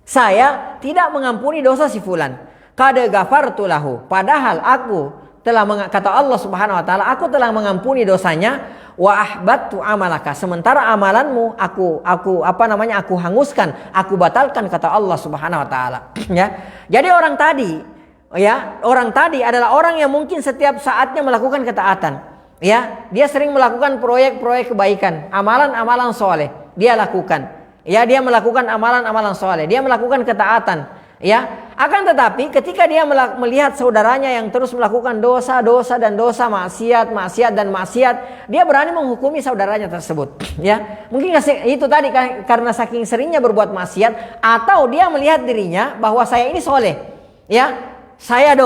saya tidak mengampuni dosa si fulan. Qad ghafartu lahu. Padahal aku telah kata Allah Subhanahu wa taala, aku telah mengampuni dosanya. Wa ahbattu amalaka, sementara amalanmu aku hanguskan, aku batalkan, kata Allah Subhanahu wa taala. Ya. Jadi orang tadi adalah orang yang mungkin setiap saatnya melakukan ketaatan. Ya, dia sering melakukan proyek-proyek kebaikan, amalan-amalan soleh dia lakukan. Ya, dia melakukan amalan-amalan soleh, dia melakukan ketaatan. Ya, akan tetapi ketika dia melihat saudaranya yang terus melakukan dosa dan dosa, maksiat dan maksiat, dia berani menghukumi saudaranya tersebut. Ya, mungkin itu tadi karena saking seringnya berbuat maksiat, atau dia melihat dirinya bahwa saya ini soleh. Ya, saya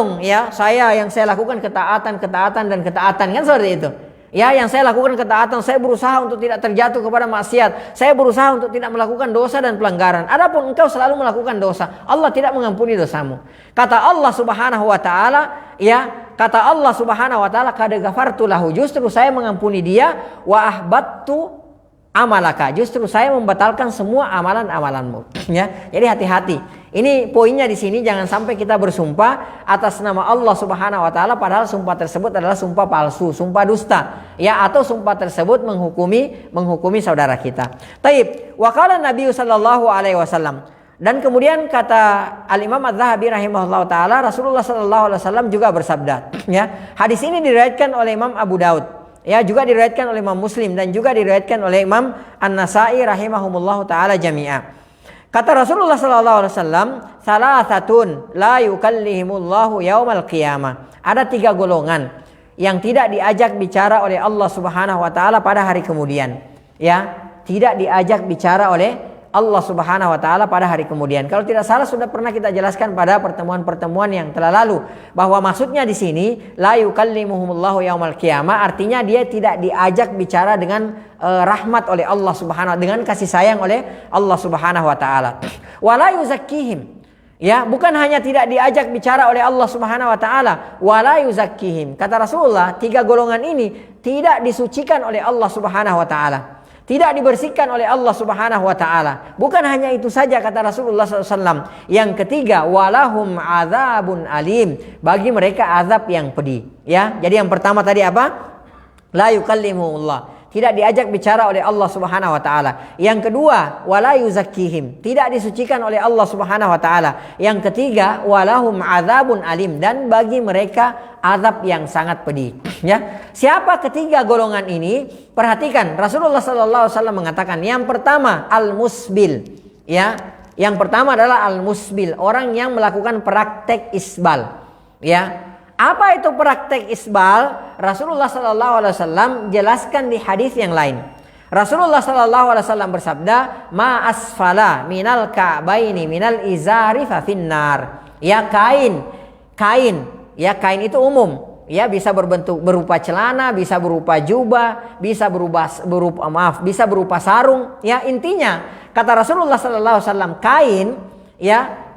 yang saya lakukan ketaatan kan seperti itu. Ya, yang saya lakukan ketaatan, saya berusaha untuk tidak terjatuh kepada maksiat. Saya berusaha untuk tidak melakukan dosa dan pelanggaran. Adapun engkau selalu melakukan dosa, Allah tidak mengampuni dosamu. Kata Allah Subhanahu wa taala, qad ghafartu lahu, justru saya mengampuni dia, wa ahbattu amalaka, justru saya membatalkan semua amalan-amalanmu. Ya, jadi hati-hati. Ini poinnya di sini, jangan sampai kita bersumpah atas nama Allah Subhanahu wa taala padahal sumpah tersebut adalah sumpah palsu, sumpah dusta, ya, atau sumpah tersebut menghukumi saudara kita. Taib, wa qala Nabi sallallahu alaihi wasallam, dan kemudian kata Al-Imam Az-Zahabi rahimahullah taala, Rasulullah sallallahu alaihi wasallam juga bersabda, ya. Hadis ini diriwayatkan oleh Imam Abu Daud, ya, juga diriwayatkan oleh Imam Muslim dan juga diriwayatkan oleh Imam An-Nasa'i rahimahumullah taala jami'a. Kata Rasulullah sallallahu alaihi wasallam, salasatun la yukallihimullahu yaumal qiyamah. Ada 3 golongan yang tidak diajak bicara oleh Allah Subhanahu wa taala pada hari kemudian. Ya, tidak diajak bicara oleh Allah Subhanahu wa taala pada hari kemudian. Kalau tidak salah sudah pernah kita jelaskan pada pertemuan-pertemuan yang telah lalu bahwa maksudnya di sini la yukallimuhumullahu yaumal qiyamah, artinya dia tidak diajak bicara dengan rahmat oleh Allah Subhanahu wa taala, dengan kasih sayang oleh Allah Subhanahu wa taala. Wala yuzakkihim. Ya, bukan hanya tidak diajak bicara oleh Allah Subhanahu wa taala, wala yuzakkihim. Kata Rasulullah, 3 golongan ini tidak disucikan oleh Allah Subhanahu wa taala. Tidak dibersihkan oleh Allah Subhanahu wa taala. Bukan hanya itu saja, kata Rasulullah SAW. Yang ketiga, walahum azabun alim. Bagi mereka azab yang pedih. Ya, jadi yang pertama tadi apa? La yukallimuhullah. Tidak diajak bicara oleh Allah Subhanahu wa taala. Yang kedua, wala yuzakkihim. Tidak disucikan oleh Allah Subhanahu wa taala. Yang ketiga, walahum azabun alim, dan bagi mereka azab yang sangat pedih. Ya. Siapa ketiga golongan ini? Perhatikan, Rasulullah sallallahu alaihi wasallam mengatakan, yang pertama al-musbil. Ya. Yang pertama adalah al-musbil, orang yang melakukan praktek isbal. Ya. Apa itu praktek isbal? Rasulullah sallallahu alaihi wasallam jelaskan di hadis yang lain. Rasulullah sallallahu alaihi wasallam bersabda, "Ma asfala minal ka'baini minal izari fa finnar." Ya, kain. Ya, kain itu umum. Ya, bisa berupa celana, bisa berupa jubah, bisa berupa sarung. Ya, intinya kata Rasulullah sallallahu alaihi wasallam,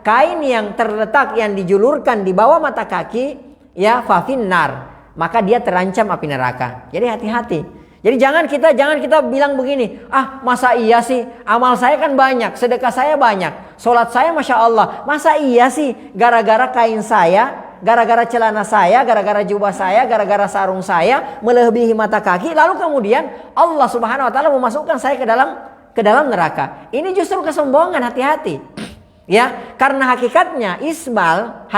kain yang terletak, yang dijulurkan di bawah mata kaki, ya, fafinnar, maka dia terancam api neraka. Jadi hati-hati. Jadi jangan kita bilang begini, masa iya sih, amal saya kan banyak, sedekah saya banyak, sholat saya masya Allah, masa iya sih gara-gara kain saya, gara-gara celana saya, gara-gara jubah saya, gara-gara sarung saya melebihi mata kaki, lalu kemudian Allah Subhanahu wa taala memasukkan saya ke dalam neraka. Ini justru kesombongan, hati-hati. Ya, karena hakikatnya isbal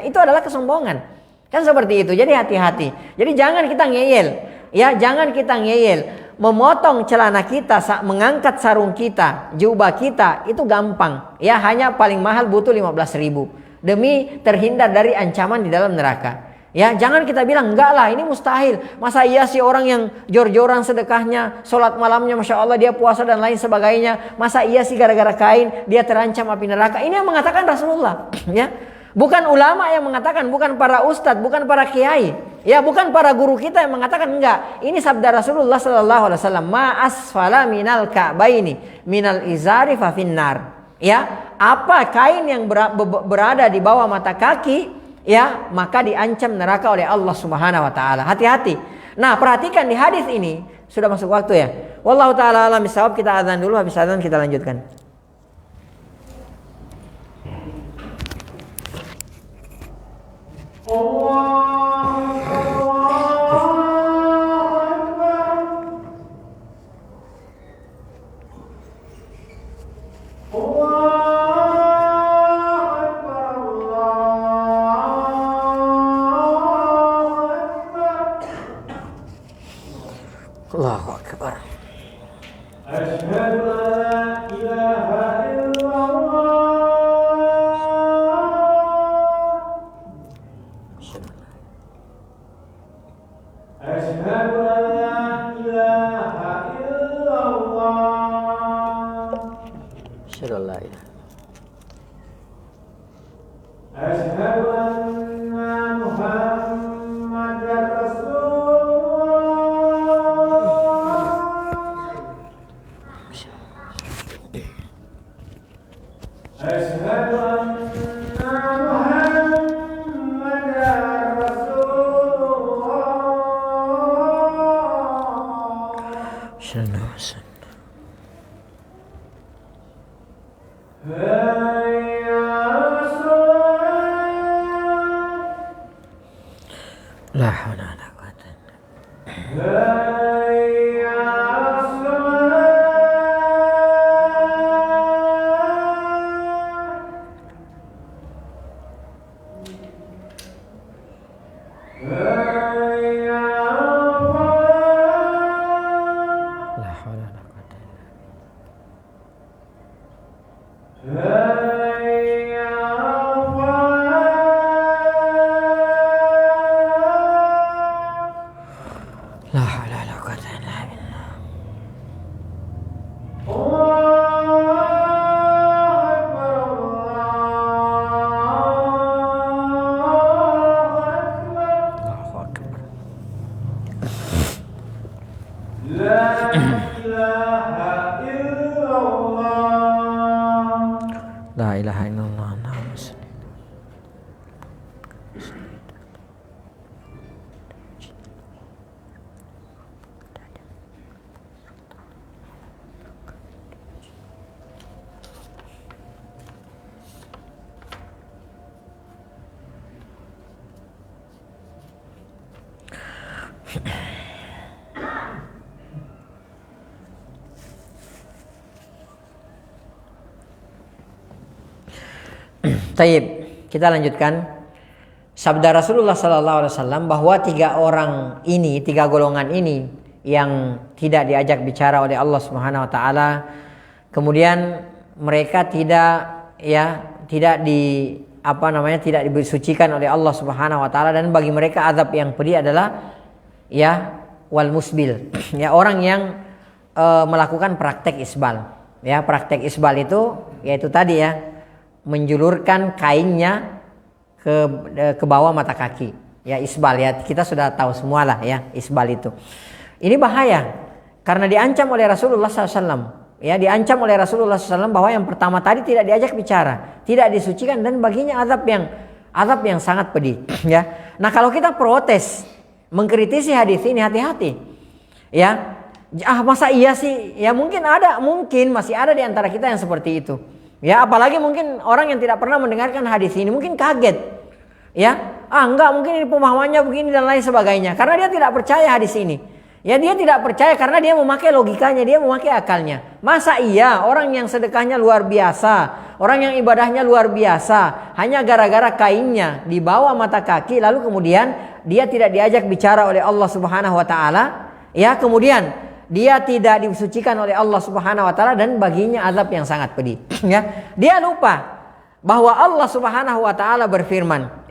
itu adalah kesombongan. Kan seperti itu. Jadi hati-hati. Jadi jangan kita ngeyel. Ya, jangan kita ngeyel. Memotong celana kita, mengangkat sarung kita, jubah kita itu gampang. Ya, hanya paling mahal butuh 15.000 demi terhindar dari ancaman di dalam neraka. Ya, jangan kita bilang enggak lah, ini mustahil. Masa iya sih orang yang jor-joran sedekahnya, sholat malamnya masya Allah, dia puasa dan lain sebagainya, masa iya sih gara-gara kain dia terancam api neraka? Ini yang mengatakan Rasulullah. Ya, bukan ulama yang mengatakan, bukan para ustadz, bukan para kiai, ya, bukan para guru kita yang mengatakan, enggak. Ini sabda Rasulullah sallallahu alaihi wasallam, ma asfala minal ka'baini minal izari fa finnar. ya, apa kain yang berada di bawah mata kaki, ya, maka diancam neraka oleh Allah Subhanahu wa taala. Hati-hati. Nah, perhatikan di hadis ini, sudah masuk waktu ya. Wallahu taala alam bisawab, kita azan dulu, habis azan kita lanjutkan. Allahu Akbar. Asyhadu an la ilaha illallah. Asyhadu an la ilaha illallah. Asyhadu an la ilaha. Asyhadu anna Muhammadar Asyhadu anna Muhammadar Rasulullah. Asyhadu la haula wala quwwata La ilaha illallah. Taib, kita lanjutkan. Sabda Rasulullah SAW bahwa tiga golongan ini yang tidak diajak bicara oleh Allah Subhanahu Wa Taala, kemudian mereka tidak disucikan oleh Allah Subhanahu Wa Taala, dan bagi mereka azab yang pedih adalah wal musbil, orang yang melakukan praktek isbal. Praktek isbal itu yaitu tadi menjulurkan kainnya ke bawah mata kaki, isbal, kita sudah tahu semua lah isbal itu. Ini bahaya karena diancam oleh Rasulullah SAW, diancam oleh Rasulullah SAW bahwa yang pertama tadi tidak diajak bicara, tidak disucikan, dan baginya azab yang sangat pedih. Nah, kalau kita protes mengkritisi hadis ini, hati-hati. Masa iya sih? Mungkin masih ada di antara kita yang seperti itu. Apalagi mungkin orang yang tidak pernah mendengarkan hadis ini mungkin kaget. Enggak, mungkin ini pemahamannya begini dan lain sebagainya. Karena dia tidak percaya hadis ini. Dia tidak percaya karena dia memakai logikanya, dia memakai akalnya. Masa iya orang yang sedekahnya luar biasa, orang yang ibadahnya luar biasa, hanya gara-gara kainnya di bawah mata kaki, lalu kemudian dia tidak diajak bicara oleh Allah Subhanahu Wa Taala, kemudian dia tidak disucikan oleh Allah Subhanahu Wa Taala, dan baginya azab yang sangat pedih. Dia lupa bahwa Allah Subhanahu Wa Taala berfirman,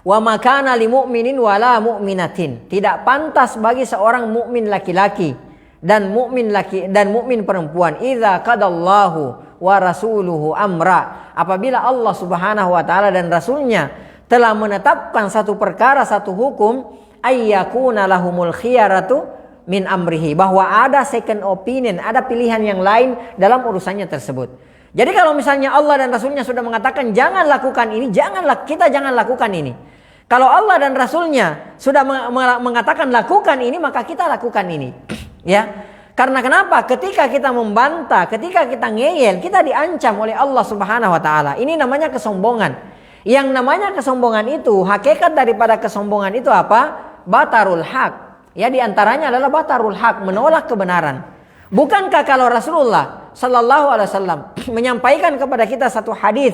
wa makana lil mu'minin wala mu'minatin, tidak pantas bagi seorang mukmin laki-laki dan mukmin perempuan, idza qadallahu wa rasuluhu amra, apabila Allah Subhanahu Wa Taala dan Rasulnya telah menetapkan satu perkara, satu hukum, ayyakuna lahumul khiyaratu min amrihi, bahwa ada second opinion, ada pilihan yang lain dalam urusannya tersebut. Jadi kalau misalnya Allah dan Rasulnya sudah mengatakan jangan lakukan ini, kita jangan lakukan ini. Kalau Allah dan Rasulnya sudah mengatakan lakukan ini, maka kita lakukan ini. Ya, karena kenapa? Ketika kita membantah, ketika kita ngeyel, kita diancam oleh Allah Subhanahu Wa Taala. Ini namanya kesombongan. Yang namanya kesombongan itu, hakikat daripada kesombongan itu apa? Batarul haq. Ya, diantaranya adalah batarul haq, menolak kebenaran. Bukankah kalau Rasulullah Sallallahu Alaihi Wasallam menyampaikan kepada kita satu hadis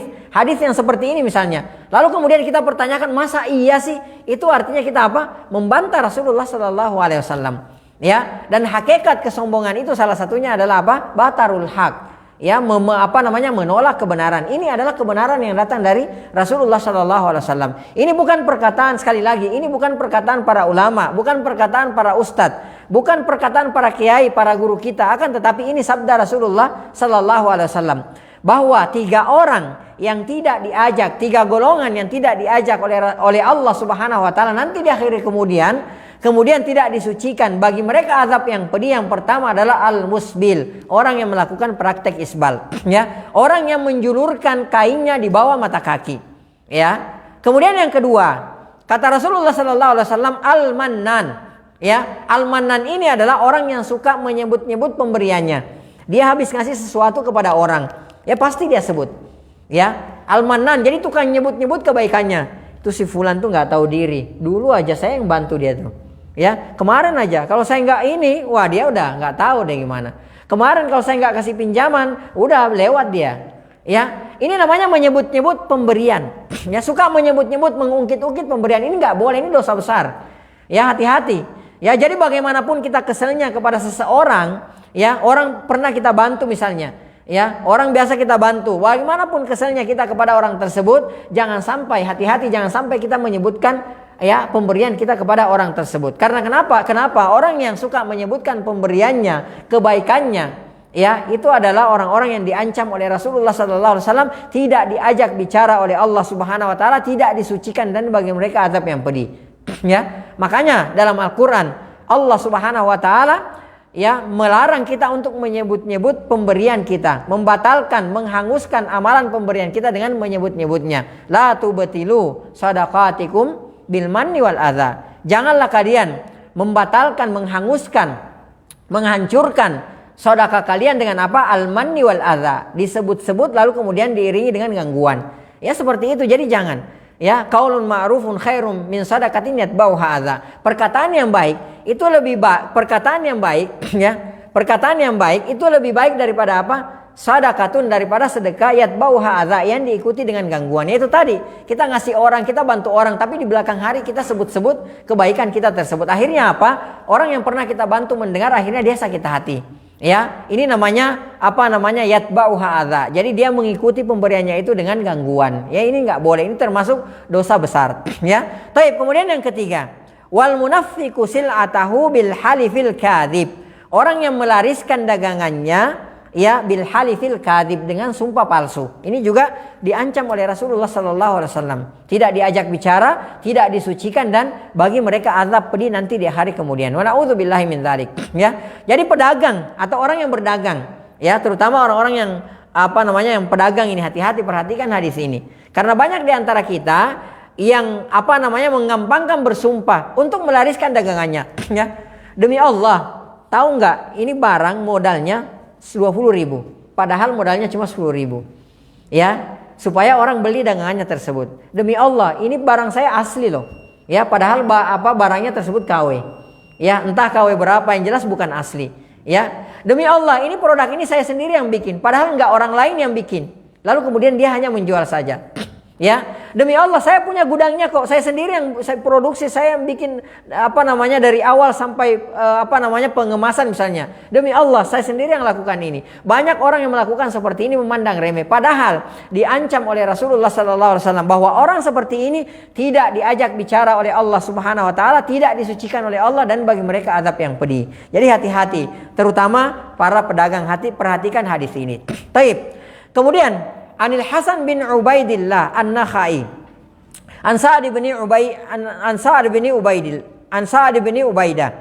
yang seperti ini misalnya, lalu kemudian kita pertanyakan masa iya sih? Itu artinya kita apa? Membantah Rasulullah Sallallahu Alaihi Wasallam. Ya, dan hakikat kesombongan itu salah satunya adalah apa? Batarul haq. Ya, menolak kebenaran. Ini adalah kebenaran yang datang dari Rasulullah Sallallahu Alaihi Wasallam. Ini bukan perkataan, sekali lagi, ini bukan perkataan para ulama, bukan perkataan para ustadz, bukan perkataan para kiai, para guru kita, akan tetapi ini sabda Rasulullah Sallallahu Alaihi Wasallam, bahwa 3 orang yang tidak diajak, 3 golongan yang tidak diajak oleh Allah Subhanahu Wa Taala nanti di akhir kemudian tidak disucikan, bagi mereka azab yang pedih. Yang pertama adalah al-musbil, orang yang melakukan praktek isbal, ya, orang yang menjulurkan kainnya di bawah mata kaki, ya. Kemudian yang kedua, kata Rasulullah Sallallahu Alaihi Wasallam, al-mannan, ya, al-mannan ini adalah orang yang suka menyebut-nyebut pemberiannya. Dia habis ngasih sesuatu kepada orang, ya pasti dia sebut, ya, al-mannan. Jadi tukang nyebut-nyebut kebaikannya. Itu si fulan tuh nggak tahu diri. Dulu aja saya yang bantu dia tuh. Ya, kemarin aja kalau saya nggak ini, wah dia udah nggak tahu deh gimana. Kemarin kalau saya nggak kasih pinjaman, udah lewat dia. Ya, ini namanya menyebut-nyebut pemberian. Ya, suka menyebut-nyebut, mengungkit-ungkit pemberian, ini nggak boleh, ini dosa besar. Ya, hati-hati. Ya, jadi bagaimanapun kita keselnya kepada seseorang, ya, orang pernah kita bantu misalnya, ya, orang biasa kita bantu, bagaimanapun keselnya kita kepada orang tersebut, jangan sampai, hati-hati, jangan sampai kita menyebutkan, ya, pemberian kita kepada orang tersebut. Karena kenapa? Orang yang suka menyebutkan pemberiannya, kebaikannya, ya, itu adalah orang-orang yang diancam oleh Rasulullah Sallallahu Alaihi Wasallam, tidak diajak bicara oleh Allah Subhanahu Wa Taala, tidak disucikan, dan bagi mereka azab yang pedih. Ya, makanya dalam Al-Quran Allah Subhanahu Wa Taala, ya, melarang kita untuk menyebut-nyebut pemberian kita, membatalkan, menghanguskan amalan pemberian kita dengan menyebut-nyebutnya. La tubtilu shadaqatikum bil manni wal adza. Janganlah kalian membatalkan, menghanguskan, menghancurkan sedekah kalian dengan apa? Al manni wal adza. Disebut-sebut lalu kemudian diiringi dengan gangguan. Ya, seperti itu. Jadi jangan. Ya, qaulun ma'rufun khairum min shadaqatin yatba'uha adza. Perkataan yang baik itu lebih baik, perkataan yang baik, ya. Perkataan yang baik itu lebih baik daripada apa? Sadaqatun, daripada sedekah yatba'uha adza, yang diikuti dengan gangguan. Yaitu tadi, kita ngasih orang, kita bantu orang, tapi di belakang hari kita sebut-sebut kebaikan kita tersebut. Akhirnya apa? Orang yang pernah kita bantu mendengar, akhirnya dia sakit hati. Ya, ini namanya apa namanya? Yatba'uha adza. Jadi dia mengikuti pemberiannya itu dengan gangguan. Ya, ini nggak boleh. Ini termasuk dosa besar. Ya. Baik, kemudian yang ketiga, wal munaffiqu sil'atahu bil halifil kadzib. Orang yang melariskan dagangannya, ya, bil halifil kadzib, dengan sumpah palsu. Ini juga diancam oleh Rasulullah Sallallahu Alaihi Wasallam. Tidak diajak bicara, tidak disucikan, dan bagi mereka azab pedih nanti di hari kemudian. Wa na'udzubillahi min dzalik. Ya. Jadi pedagang atau orang yang berdagang, ya, terutama orang-orang yang yang pedagang ini, hati-hati, perhatikan hadis ini. Karena banyak di antara kita yang menggampangkan bersumpah untuk melariskan dagangannya. Ya. Demi Allah, tahu nggak? Ini barang modalnya 20.000, padahal modalnya cuma 10.000, ya, supaya orang beli dagangannya tersebut. Demi Allah, ini barang saya asli loh, ya, padahal barangnya tersebut KW, ya, entah KW berapa, yang jelas bukan asli, ya. Demi Allah, ini produk ini saya sendiri yang bikin, padahal nggak orang lain yang bikin, lalu kemudian dia hanya menjual saja. Ya, demi Allah saya punya gudangnya kok, saya sendiri yang saya produksi, saya yang bikin dari awal sampai pengemasan misalnya. Demi Allah saya sendiri yang lakukan ini. Banyak orang yang melakukan seperti ini memandang remeh, padahal diancam oleh Rasulullah Sallallahu Alaihi Wasallam bahwa orang seperti ini tidak diajak bicara oleh Allah Subhanahu Wa Taala, tidak disucikan oleh Allah, dan bagi mereka azab yang pedih. Jadi hati-hati, terutama para pedagang, perhatikan hadis ini. Taib. Kemudian Anil Hasan bin Ubaidillah An-Nakhai, An Sa'ad bin Ubaidah,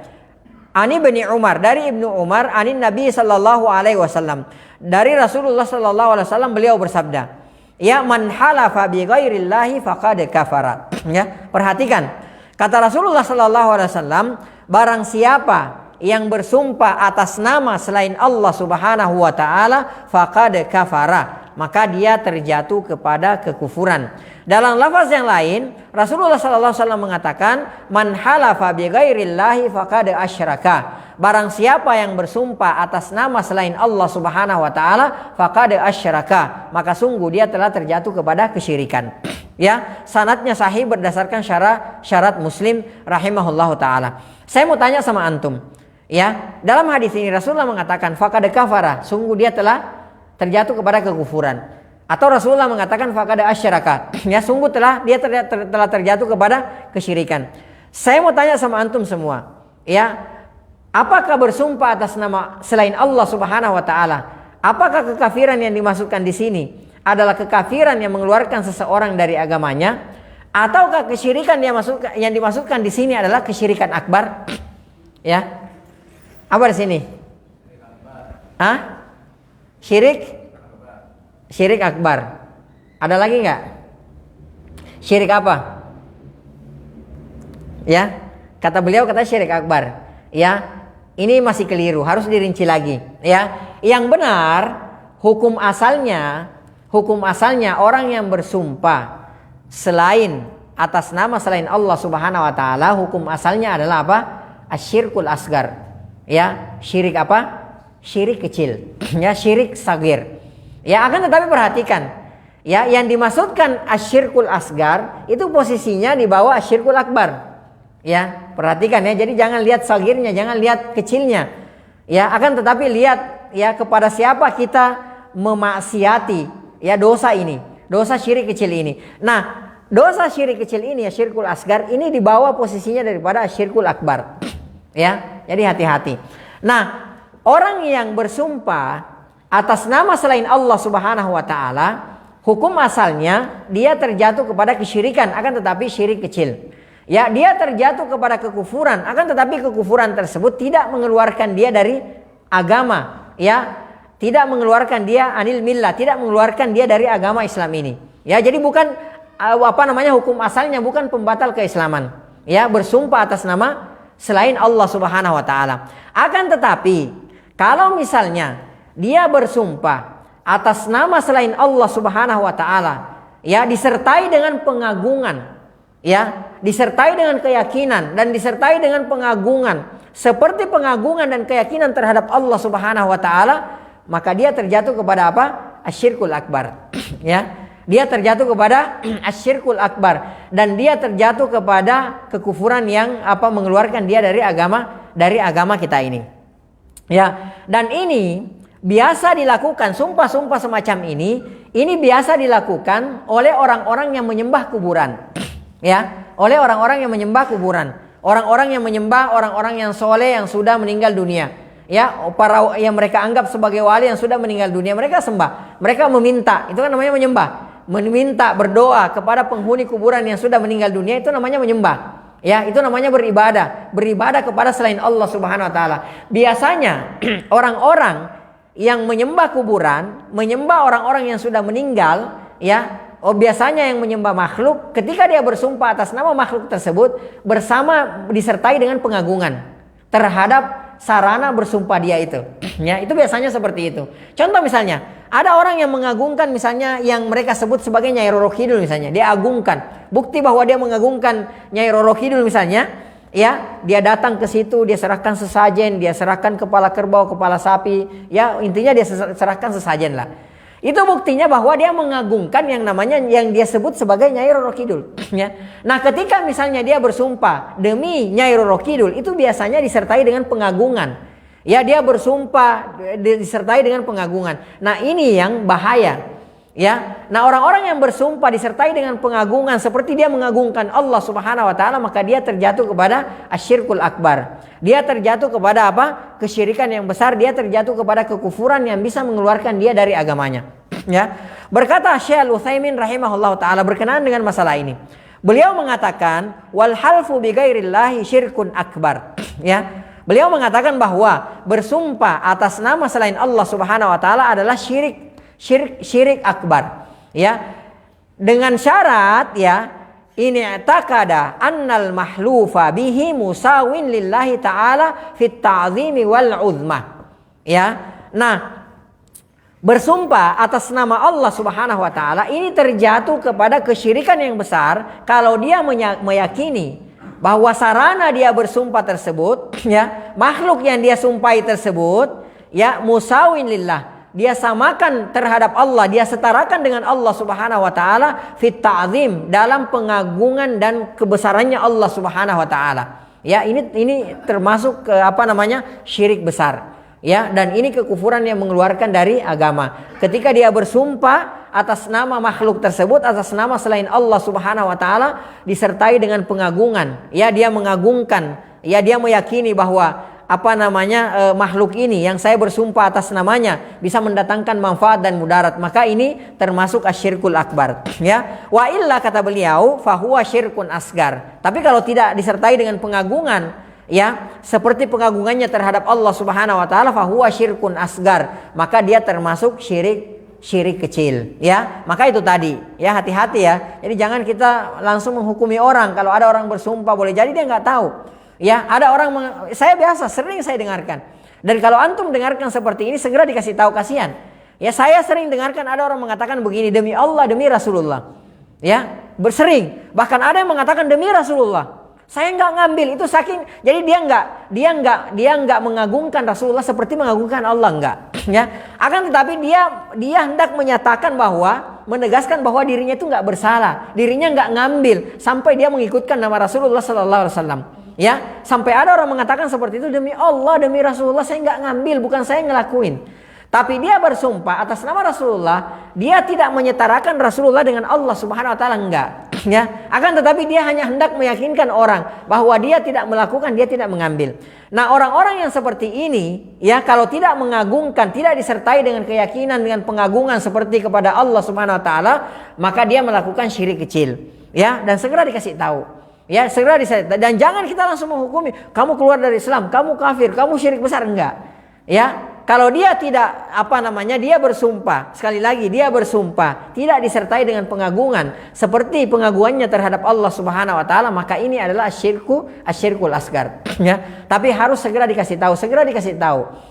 Ani bin Umar, dari Ibnu Umar, anin Nabi sallallahu alaihi wasallam. Dari Rasulullah sallallahu alaihi wasallam beliau bersabda, ya man halafa bi ghairillahi faqad kafara. Ya, perhatikan. Kata Rasulullah sallallahu alaihi wasallam, barang siapa yang bersumpah atas nama selain Allah Subhanahu wa taala faqad kafara, maka dia terjatuh kepada kekufuran. Dalam lafaz yang lain, Rasulullah sallallahu alaihi wasallam mengatakan, man halafa bi ghairillahi faqad asyraka. Barang siapa yang bersumpah atas nama selain Allah Subhanahu wa taala faqad asyraka, maka sungguh dia telah terjatuh kepada kesyirikan. Ya, sanadnya sahih berdasarkan syarat Muslim rahimahullahu taala. Saya mau tanya sama antum. Ya, dalam hadis ini Rasulullah mengatakan faqad kafara, sungguh dia telah terjatuh kepada kekufuran. Atau Rasulullah mengatakan faqad asyraka, ya sungguh dia telah terjatuh kepada kesyirikan. Saya mau tanya sama antum semua, ya, apakah bersumpah atas nama selain Allah Subhanahu wa taala, apakah kekafiran yang dimaksudkan di sini adalah kekafiran yang mengeluarkan seseorang dari agamanya, ataukah kesyirikan yang dimaksudkan di sini adalah kesyirikan akbar? Ya, apa di sini? Syirik akbar. Ada lagi nggak? Syirik apa? Ya, kata beliau kata syirik akbar. Ya, ini masih keliru, harus dirinci lagi. Ya, yang benar hukum asalnya orang yang bersumpah atas nama selain Allah Subhanahu wa taala, hukum asalnya adalah apa? Asyirkul asgar. Ya, syirik apa? Syirik kecil. Ya, syirik sagir. Ya, akan tetapi perhatikan, ya, yang dimaksudkan asyirkul asgar itu posisinya di bawah asyirkul akbar. Ya, perhatikan ya. Jadi jangan lihat sagirnya, jangan lihat kecilnya. Ya, akan tetapi lihat ya kepada siapa kita memaksiati ya dosa ini, dosa syirik kecil ini. Nah, dosa syirik kecil ini asyirkul asgar ini di bawah posisinya daripada asyirkul akbar. Ya, jadi hati-hati. Nah, orang yang bersumpah atas nama selain Allah Subhanahu wa taala, hukum asalnya dia terjatuh kepada kesyirikan, akan tetapi syirik kecil. Ya, dia terjatuh kepada kekufuran, akan tetapi kekufuran tersebut tidak mengeluarkan dia dari agama, ya. Tidak mengeluarkan dia anil millah, tidak mengeluarkan dia dari agama Islam ini. Ya, jadi bukan hukum asalnya bukan pembatal keislaman. Ya, bersumpah atas nama selain Allah Subhanahu wa taala. Akan tetapi kalau misalnya dia bersumpah atas nama selain Allah Subhanahu wa taala, ya, disertai dengan pengagungan, ya, disertai dengan keyakinan dan disertai dengan pengagungan seperti pengagungan dan keyakinan terhadap Allah Subhanahu wa taala, maka dia terjatuh kepada apa? Asyirkul akbar. Ya, dia terjatuh kepada asyirkul akbar dan dia terjatuh kepada kekufuran yang mengeluarkan dia dari agama kita ini. Ya, dan ini biasa dilakukan, sumpah-sumpah semacam ini biasa dilakukan oleh orang-orang yang menyembah kuburan. Ya, oleh orang-orang yang menyembah kuburan. Orang-orang yang menyembah orang-orang yang soleh yang sudah meninggal dunia. Ya, para yang mereka anggap sebagai wali yang sudah meninggal dunia, mereka sembah. Mereka meminta, itu kan namanya menyembah. Meminta, berdoa kepada penghuni kuburan yang sudah meninggal dunia, itu namanya menyembah. Ya, itu namanya beribadah kepada selain Allah Subhanahu wa taala. Biasanya orang-orang yang menyembah kuburan, menyembah orang-orang yang sudah meninggal, ya, biasanya yang menyembah makhluk, ketika dia bersumpah atas nama makhluk tersebut disertai dengan pengagungan terhadap sarana bersumpah dia itu. Ya, itu biasanya seperti itu. Contoh misalnya, ada orang yang mengagungkan misalnya yang mereka sebut sebagai Nyai Roro Kidul misalnya, dia agungkan. Bukti bahwa dia mengagungkan Nyai Roro Kidul misalnya, ya, dia datang ke situ, dia serahkan sesajen, dia serahkan kepala kerbau, kepala sapi, ya, intinya dia serahkan sesajen lah. Itu buktinya bahwa dia mengagungkan yang dia sebut sebagai Nyai Roro Kidul. Ya. Nah, ketika misalnya dia bersumpah demi Nyai Roro Kidul, itu biasanya disertai dengan pengagungan. Ya, dia bersumpah disertai dengan pengagungan. Nah, ini yang bahaya. Ya, nah orang-orang yang bersumpah disertai dengan pengagungan seperti dia mengagungkan Allah Subhanahu wa taala, maka dia terjatuh kepada asyirkul akbar. Dia terjatuh kepada apa? Kesyirikan yang besar, dia terjatuh kepada kekufuran yang bisa mengeluarkan dia dari agamanya. Ya. Berkata Syekh Al-Utsaimin rahimahullahu taala berkenaan dengan masalah ini. Beliau mengatakan wal halfu bi ghairillahi syirkun akbar. Ya. Beliau mengatakan bahwa bersumpah atas nama selain Allah Subhanahu wa taala adalah syirik akbar. Ya. Dengan syarat ya, ini i'taqada annal mahlufa bihi musawin lillahi ta'ala fit ta'zimi wal uzmah. Ya. Nah, bersumpah atas nama Allah Subhanahu wa taala ini terjatuh kepada kesyirikan yang besar kalau dia meyakini bahwa sarana dia bersumpah tersebut, ya, makhluk yang dia sumpahi tersebut, ya, musawin lillah, dia samakan terhadap Allah, dia setarakan dengan Allah Subhanahu wa taala fit ta'zim, dalam pengagungan dan kebesarannya Allah Subhanahu wa taala. Ya, ini termasuk syirik besar. Ya, dan ini kekufuran yang mengeluarkan dari agama. Ketika dia bersumpah atas nama makhluk tersebut, atas nama selain Allah Subhanahu wa taala, disertai dengan pengagungan. Ya, dia mengagungkan, ya, dia meyakini bahwa makhluk ini yang saya bersumpah atas namanya bisa mendatangkan manfaat dan mudarat, maka ini termasuk asyirkul akbar. Ya, wa illa, kata beliau, fahuwa syirkun asgar. Tapi kalau tidak disertai dengan pengagungan, ya, seperti pengagungannya terhadap Allah Subhanahu wa taala, fahuwa syirkun asgar, maka dia termasuk syirik kecil. Ya, maka itu tadi, ya, hati-hati ya. Jadi jangan kita langsung menghukumi orang. Kalau ada orang bersumpah, boleh jadi dia nggak tahu. Ya, ada orang saya biasa sering saya dengarkan. Dan kalau antum dengarkan seperti ini, segera dikasih tahu, kasihan. Ya, saya sering dengarkan ada orang mengatakan begini, demi Allah, demi Rasulullah. Ya, bersering. Bahkan ada yang mengatakan demi Rasulullah. Saya nggak ngambil itu saking, jadi dia nggak mengagungkan Rasulullah seperti mengagungkan Allah, enggak. Ya, akan tetapi dia hendak menyatakan bahwa, menegaskan bahwa dirinya itu nggak bersalah, dirinya nggak ngambil sampai dia mengikutkan nama Rasulullah Sallallahu Alaihi Wasallam. Ya, sampai ada orang mengatakan seperti itu, demi Allah, demi Rasulullah, saya nggak ngambil, bukan saya ngelakuin. Tapi dia bersumpah atas nama Rasulullah, dia tidak menyetarakan Rasulullah dengan Allah Subhanahu wa taala, enggak. Ya, akan tetapi dia hanya hendak meyakinkan orang bahwa dia tidak melakukan, dia tidak mengambil. Nah, orang-orang yang seperti ini, ya, kalau tidak mengagungkan, tidak disertai dengan keyakinan, dengan pengagungan seperti kepada Allah Subhanahu wa taala, maka dia melakukan syirik kecil. Ya, dan segera dikasih tahu. Ya, segera dan jangan kita langsung menghukumi, kamu keluar dari Islam, kamu kafir, kamu syirik besar, enggak. Ya, kalau dia tidak dia bersumpah, sekali lagi dia bersumpah tidak disertai dengan pengagungan seperti pengagungannya terhadap Allah Subhanahu wa taala, maka ini adalah asyirkul asgar. Ya, tapi harus segera dikasih tahu.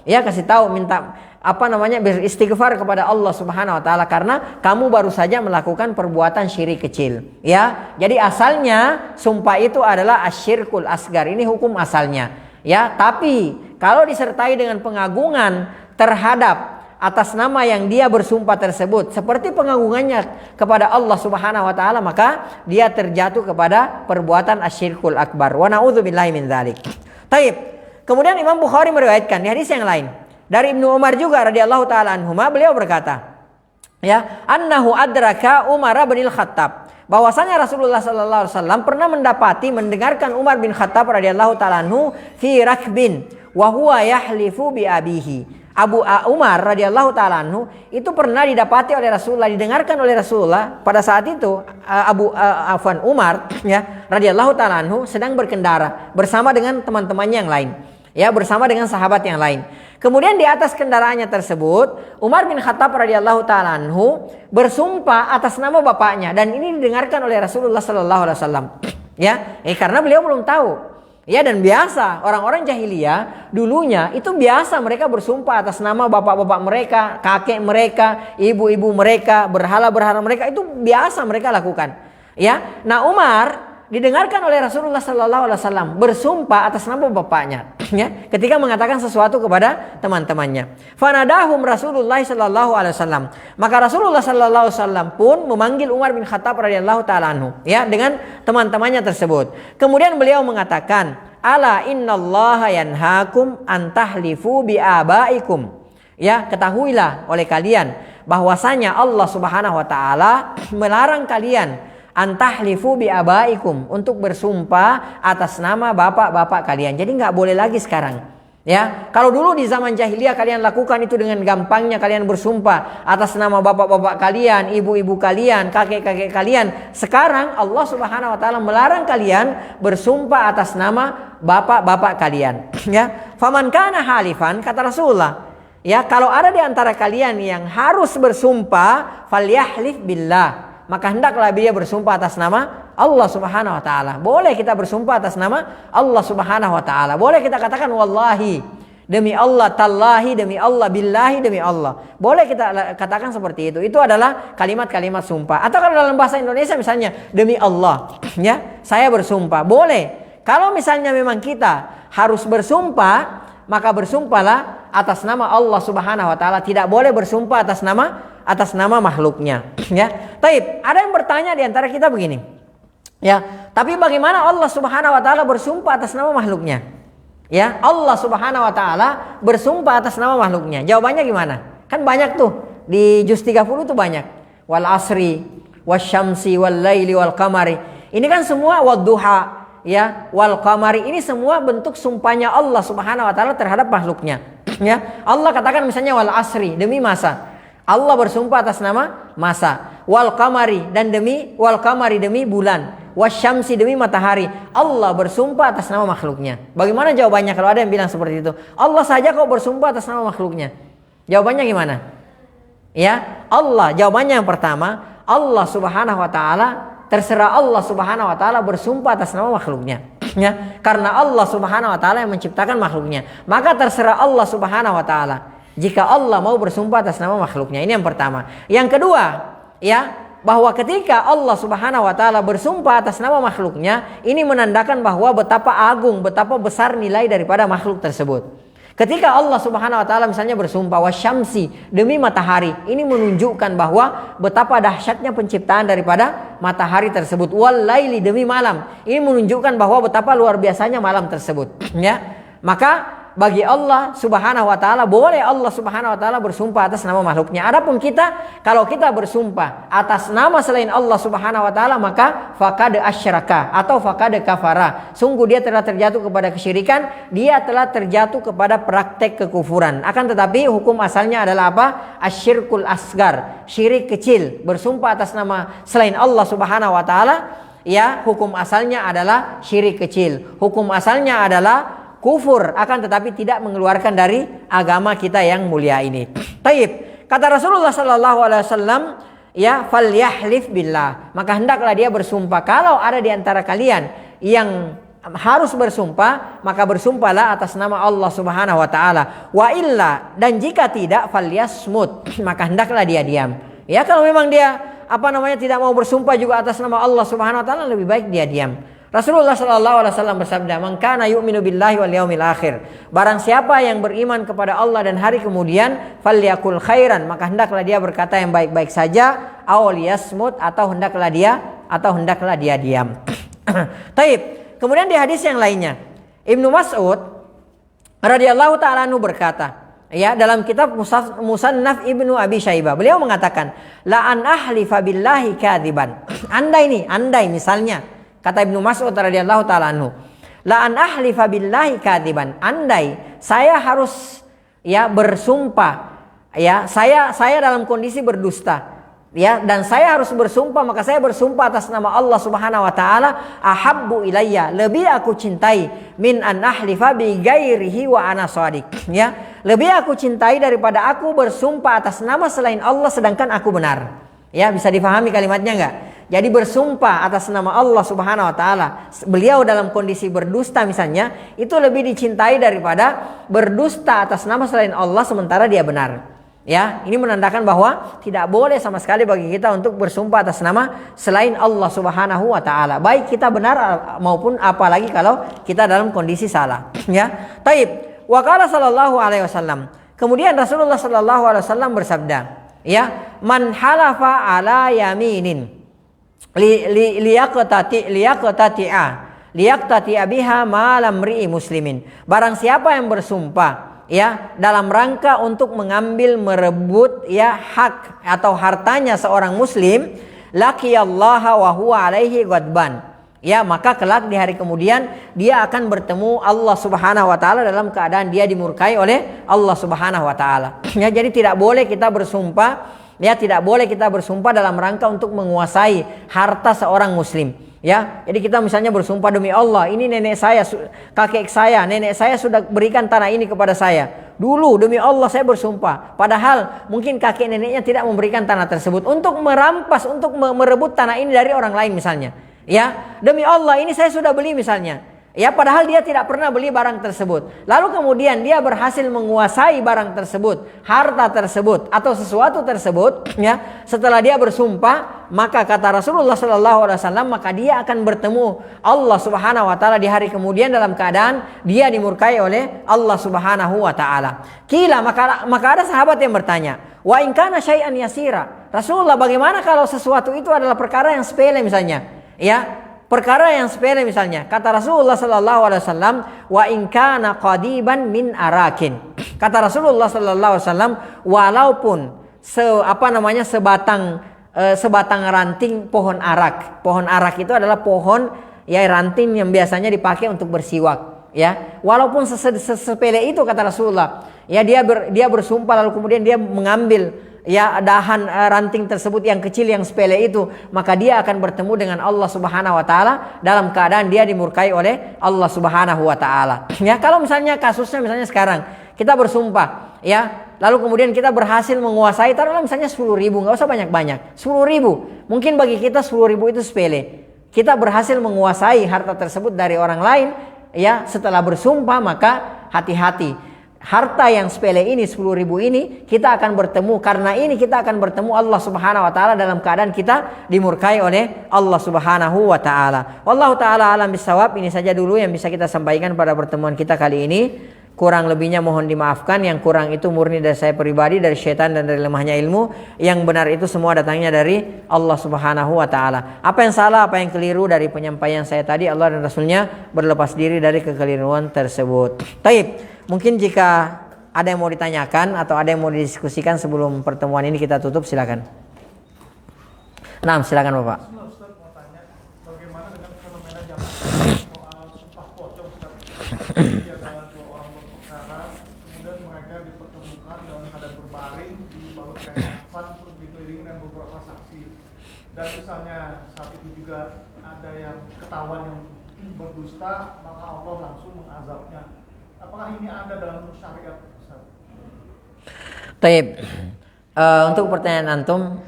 Ya, kasih tahu, minta beristighfar kepada Allah Subhanahu wa taala karena kamu baru saja melakukan perbuatan syirik kecil. Ya, jadi asalnya sumpah itu adalah asyirkul asgar. Ini hukum asalnya. Ya, tapi kalau disertai dengan pengagungan terhadap atas nama yang dia bersumpah tersebut seperti pengagungannya kepada Allah Subhanahu wa taala, maka dia terjatuh kepada perbuatan asyirkul akbar. Wa na'udzubillahi min dzalik. Taib. Kemudian Imam Bukhari meriwayatkan di hadis yang lain dari Ibnu Umar juga radhiyallahu taala anhuma, beliau berkata, ya, annahu adraka Umar bin Khattab, bahwasanya Rasulullah sallallahu alaihi wasallam pernah mendengarkan Umar bin Khattab radhiyallahu taala anhu fi rakbin wa huwa yahlifu bi abihi. Abu Umar radhiyallahu taala anhu itu pernah didapati oleh Rasulullah, didengarkan oleh Rasulullah pada saat itu. Umar, ya, radhiyallahu taala anhu sedang berkendara bersama dengan teman-temannya yang lain, ya, bersama dengan sahabat yang lain. Kemudian di atas kendaraannya tersebut, Umar bin Khattab radhiyallahu taala anhu bersumpah atas nama bapaknya, dan ini didengarkan oleh Rasulullah sallallahu alaihi wasallam. Ya, karena beliau belum tahu. Ya, dan biasa orang-orang jahiliyah dulunya itu biasa mereka bersumpah atas nama bapak-bapak mereka, kakek mereka, ibu-ibu mereka, berhala-berhala mereka, itu biasa mereka lakukan. Ya, nah Umar didengarkan oleh Rasulullah sallallahu alaihi wasallam bersumpah atas nama bapaknya, ya, ketika mengatakan sesuatu kepada teman-temannya. Fanadahum Rasulullah sallallahu alaihi wasallam. Maka Rasulullah sallallahu alaihi wasallam pun memanggil Umar bin Khattab radhiyallahu taala anhu, ya, dengan teman-temannya tersebut. Kemudian beliau mengatakan, "Ala innallaha yanhaakum an tahlifu bi abaikum." Ya, ketahuilah oleh kalian bahwasanya Allah Subhanahu wa taala melarang kalian antahlifu bi abaikum, untuk bersumpah atas nama bapak-bapak kalian. Jadi nggak boleh lagi sekarang. Ya, kalau dulu di zaman jahiliyah kalian lakukan itu dengan gampangnya, kalian bersumpah atas nama bapak-bapak kalian, ibu-ibu kalian, kakek-kakek kalian. Sekarang Allah Subhanahu wa taala melarang kalian bersumpah atas nama bapak-bapak kalian. Ya, faman kana halifan, kata Rasulullah, ya, kalau ada di antara kalian yang harus bersumpah, falyahlif billah, maka hendaklah dia bersumpah atas nama Allah Subhanahu wa taala. Boleh kita bersumpah atas nama Allah Subhanahu wa taala. Boleh kita katakan wallahi, demi Allah, tallahi, demi Allah, billahi, demi Allah. Boleh kita katakan seperti itu. Itu adalah kalimat-kalimat sumpah. Atau kalau dalam bahasa Indonesia misalnya demi Allah, ya, saya bersumpah. Boleh. Kalau misalnya memang kita harus bersumpah, maka bersumpahlah atas nama Allah Subhanahu wa taala. Tidak boleh bersumpah atas nama makhluknya. Ya. Taib, ada yang bertanya di antara kita begini. Ya, tapi bagaimana Allah Subhanahu wa taala bersumpah atas nama makhluknya? Ya, Allah Subhanahu wa taala bersumpah atas nama makhluknya. Jawabannya gimana? Kan banyak tuh. Di juz 30 tuh banyak. Wal asri, wasyamsi, wal laili, wal qamari. Ini kan semua wadduha, ya, wal qamari. Ini semua bentuk sumpahnya Allah Subhanahu wa taala terhadap makhluknya. Ya, Allah katakan misalnya wal asri, demi masa. Allah bersumpah atas nama masa. Wal qamari, dan demi wal qamari, demi bulan. Wasyamsi, demi matahari. Allah bersumpah atas nama makhluknya. Bagaimana jawabannya kalau ada yang bilang seperti itu? Allah saja kok bersumpah atas nama makhluknya. Jawabannya gimana? Ya, Allah. Jawabannya yang pertama, Allah Subhanahu wa taala, terserah Allah Subhanahu wa taala bersumpah atas nama makhluknya. Ya, karena Allah Subhanahu wa taala yang menciptakan makhluknya. Maka terserah Allah Subhanahu wa taala jika Allah mau bersumpah atas nama makhluknya. Ini yang pertama. Yang kedua, ya, bahwa ketika Allah Subhanahu wa taala bersumpah atas nama makhluknya, ini menandakan bahwa betapa agung, betapa besar nilai daripada makhluk tersebut. Ketika Allah Subhanahu wa taala misalnya bersumpah wasyamsi, demi matahari, ini menunjukkan bahwa betapa dahsyatnya penciptaan daripada matahari tersebut. Wal laili, demi malam, ini menunjukkan bahwa betapa luar biasanya malam tersebut. Ya, maka bagi Allah Subhanahu wa taala boleh Allah Subhanahu wa taala bersumpah atas nama makhluknya. Adapun kita, kalau kita bersumpah atas nama selain Allah Subhanahu wa taala, maka faqad asyraka atau faqad kafara. Sungguh dia telah terjatuh kepada kesyirikan, dia telah terjatuh kepada praktek kekufuran. Akan tetapi hukum asalnya adalah apa? Asyirkul asgar, syirik kecil. Bersumpah atas nama selain Allah Subhanahu wa taala, ya, hukum asalnya adalah syirik kecil. Hukum asalnya adalah kufur, akan tetapi tidak mengeluarkan dari agama kita yang mulia ini. Taib, kata Rasulullah sallallahu alaihi wasallam, ya, falyahlif billah, maka hendaklah dia bersumpah. Kalau ada di antara kalian yang harus bersumpah, maka bersumpahlah atas nama Allah Subhanahu wa taala. Wa illa, dan jika tidak, falyasmut, maka hendaklah dia diam. Ya, kalau memang dia tidak mau bersumpah juga atas nama Allah Subhanahu wa taala, lebih baik dia diam. Rasulullah sallallahu alaihi wasallam bersabda, "Man kana yu'minu billahi wal yaumil akhir." Barang siapa yang beriman kepada Allah dan hari kemudian, falyakul khairan, maka hendaklah dia berkata yang baik-baik saja, aw liyasmut, atau hendaklah dia diam. Taib. Kemudian di hadis yang lainnya, Ibnu Mas'ud radhiyallahu taala anhu berkata, ya, dalam kitab Musannaf Ibnu Abi Syaibah, beliau mengatakan, la an ahlifa billahi kadziban. Andai misalnya, kata Ibnu Mas'ud radhiyallahu taala anhu, la an ahlifa billahi kadziban, andai saya harus, ya, bersumpah, ya, saya dalam kondisi berdusta, ya, dan saya harus bersumpah, maka saya bersumpah atas nama Allah Subhanahu wa taala, ahabbu ilayya, lebih aku cintai, min an ahlifa bi ghairihi wa ana shadiq, ya, lebih aku cintai daripada aku bersumpah atas nama selain Allah sedangkan aku benar. Ya, bisa difahami kalimatnya enggak? Jadi bersumpah atas nama Allah Subhanahu wa taala, beliau dalam kondisi berdusta misalnya, itu lebih dicintai daripada berdusta atas nama selain Allah sementara dia benar. Ya, ini menandakan bahwa tidak boleh sama sekali bagi kita untuk bersumpah atas nama selain Allah Subhanahu wa taala, baik kita benar maupun apalagi kalau kita dalam kondisi salah. Ya. Taib. Wa qala sallallahu alaihi wasallam. Kemudian Rasulullah sallallahu alaihi wasallam bersabda, ya, man halafa ala yaminin liyaqtati'a biha malam ri'i muslimin. Barang siapa yang bersumpah, ya, dalam rangka untuk mengambil, merebut, ya, hak atau hartanya seorang muslim, laqiyallaha wa huwa alaihi ghadban, ya maka kelak di hari kemudian dia akan bertemu Allah Subhanahu wa taala dalam keadaan dia dimurkai oleh Allah Subhanahu wa taala. Ya, jadi tidak boleh kita bersumpah, ya tidak boleh kita bersumpah dalam rangka untuk menguasai harta seorang muslim. Ya, jadi kita misalnya bersumpah demi Allah, ini nenek saya, kakek saya, nenek saya sudah berikan tanah ini kepada saya. Dulu demi Allah saya bersumpah. Padahal mungkin kakek neneknya tidak memberikan tanah tersebut untuk merampas, untuk merebut tanah ini dari orang lain misalnya. Ya, demi Allah ini saya sudah beli misalnya. Ya, padahal dia tidak pernah beli barang tersebut. Lalu kemudian dia berhasil menguasai barang tersebut, harta tersebut atau sesuatu tersebut, ya. Setelah dia bersumpah, maka kata Rasulullah sallallahu alaihi wasallam, maka dia akan bertemu Allah Subhanahu wa taala di hari kemudian dalam keadaan dia dimurkai oleh Allah Subhanahu wa taala. Kila, maka ada sahabat yang bertanya, "Wa in kana syai'an yasira." Rasulullah, bagaimana kalau sesuatu itu adalah perkara yang sepele misalnya? Ya, perkara yang sepele misalnya. Kata Rasulullah sallallahu alaihi wasallam, "Wa in kana qadiban min arakin." Kata Rasulullah sallallahu alaihi wasallam, walaupun sebatang ranting pohon arak. Pohon arak itu adalah pohon ya ranting yang biasanya dipakai untuk bersiwak, ya. Walaupun sesepele itu kata Rasulullah, ya dia bersumpah lalu kemudian dia mengambil ya dahan ranting tersebut yang kecil yang sepele itu, maka dia akan bertemu dengan Allah Subhanahu wa taala dalam keadaan dia dimurkai oleh Allah Subhanahu wa taala. Ya, kalau misalnya kasusnya misalnya sekarang kita bersumpah, ya, lalu kemudian kita berhasil menguasai, taruhlah misalnya 10.000, nggak usah banyak-banyak, 10.000, mungkin bagi kita 10.000 itu sepele. Kita berhasil menguasai harta tersebut dari orang lain, ya, setelah bersumpah, maka hati-hati. Harta yang sepele ini 10.000 ini kita akan bertemu, karena ini kita akan bertemu Allah Subhanahu wa taala dalam keadaan kita dimurkai oleh Allah Subhanahu wa taala. Wallahu taala alam bisawab. Ini saja dulu yang bisa kita sampaikan pada pertemuan kita kali ini. Kurang lebihnya mohon dimaafkan. Yang kurang itu murni dari saya pribadi, dari syaitan dan dari lemahnya ilmu. Yang benar itu semua datangnya dari Allah Subhanahu wa taala. Apa yang salah, apa yang keliru dari penyampaian saya tadi, Allah dan Rasulnya berlepas diri dari kekeliruan tersebut. Taib. Mungkin jika ada yang mau ditanyakan atau ada yang mau didiskusikan sebelum pertemuan ini kita tutup, silakan. Nah, silakan Bapak. Ustaz mau tanya, bagaimana dengan fenomena zaman soal sumpah pocong, Ustaz? Jadi ada dua orang berperkara, kemudian mereka dipertemukan dalam keadaan berbaring di balut kain kafan, terus dikelilingi dengan beberapa saksi. Dan misalnya saat itu juga ada yang ketahuan yang berdusta, maka Allah langsung mengazabnya. Apakah ini ada dalam syariat, Ustaz? Taib. Untuk pertanyaan antum,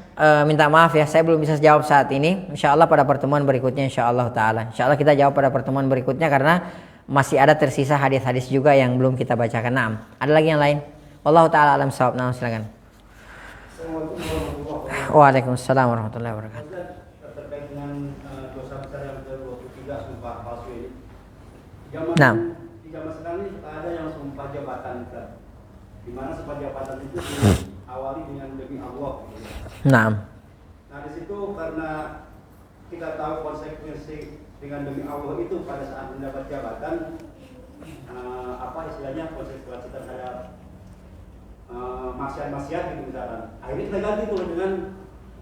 minta maaf ya, saya belum bisa jawab saat ini. Insya Allah pada pertemuan berikutnya, insya Allah taala. Insya Allah kita jawab pada pertemuan berikutnya karena masih ada tersisa hadis-hadis juga yang belum kita bacakan. Naam. Ada lagi yang lain? Wallahu taala alam shawab. Naam, silakan. Waalaikumsalam warahmatullahi wabarakatuh. Terkait dengan dosa besar yang ke-23, sumpah palsu ini. Naam. Di zaman sekarang ini ada yang sumpah jabatan, di mana sumpah jabatan itu diawali dengan demi Allah. Naam. Nah, di situ karena kita tahu konsekuensi dengan demi Allah itu pada saat mendapat jabatan, apa istilahnya, konsekuensi terhadap maksiat-maksiat gitu misalkan. Akhirnya kita ganti tuh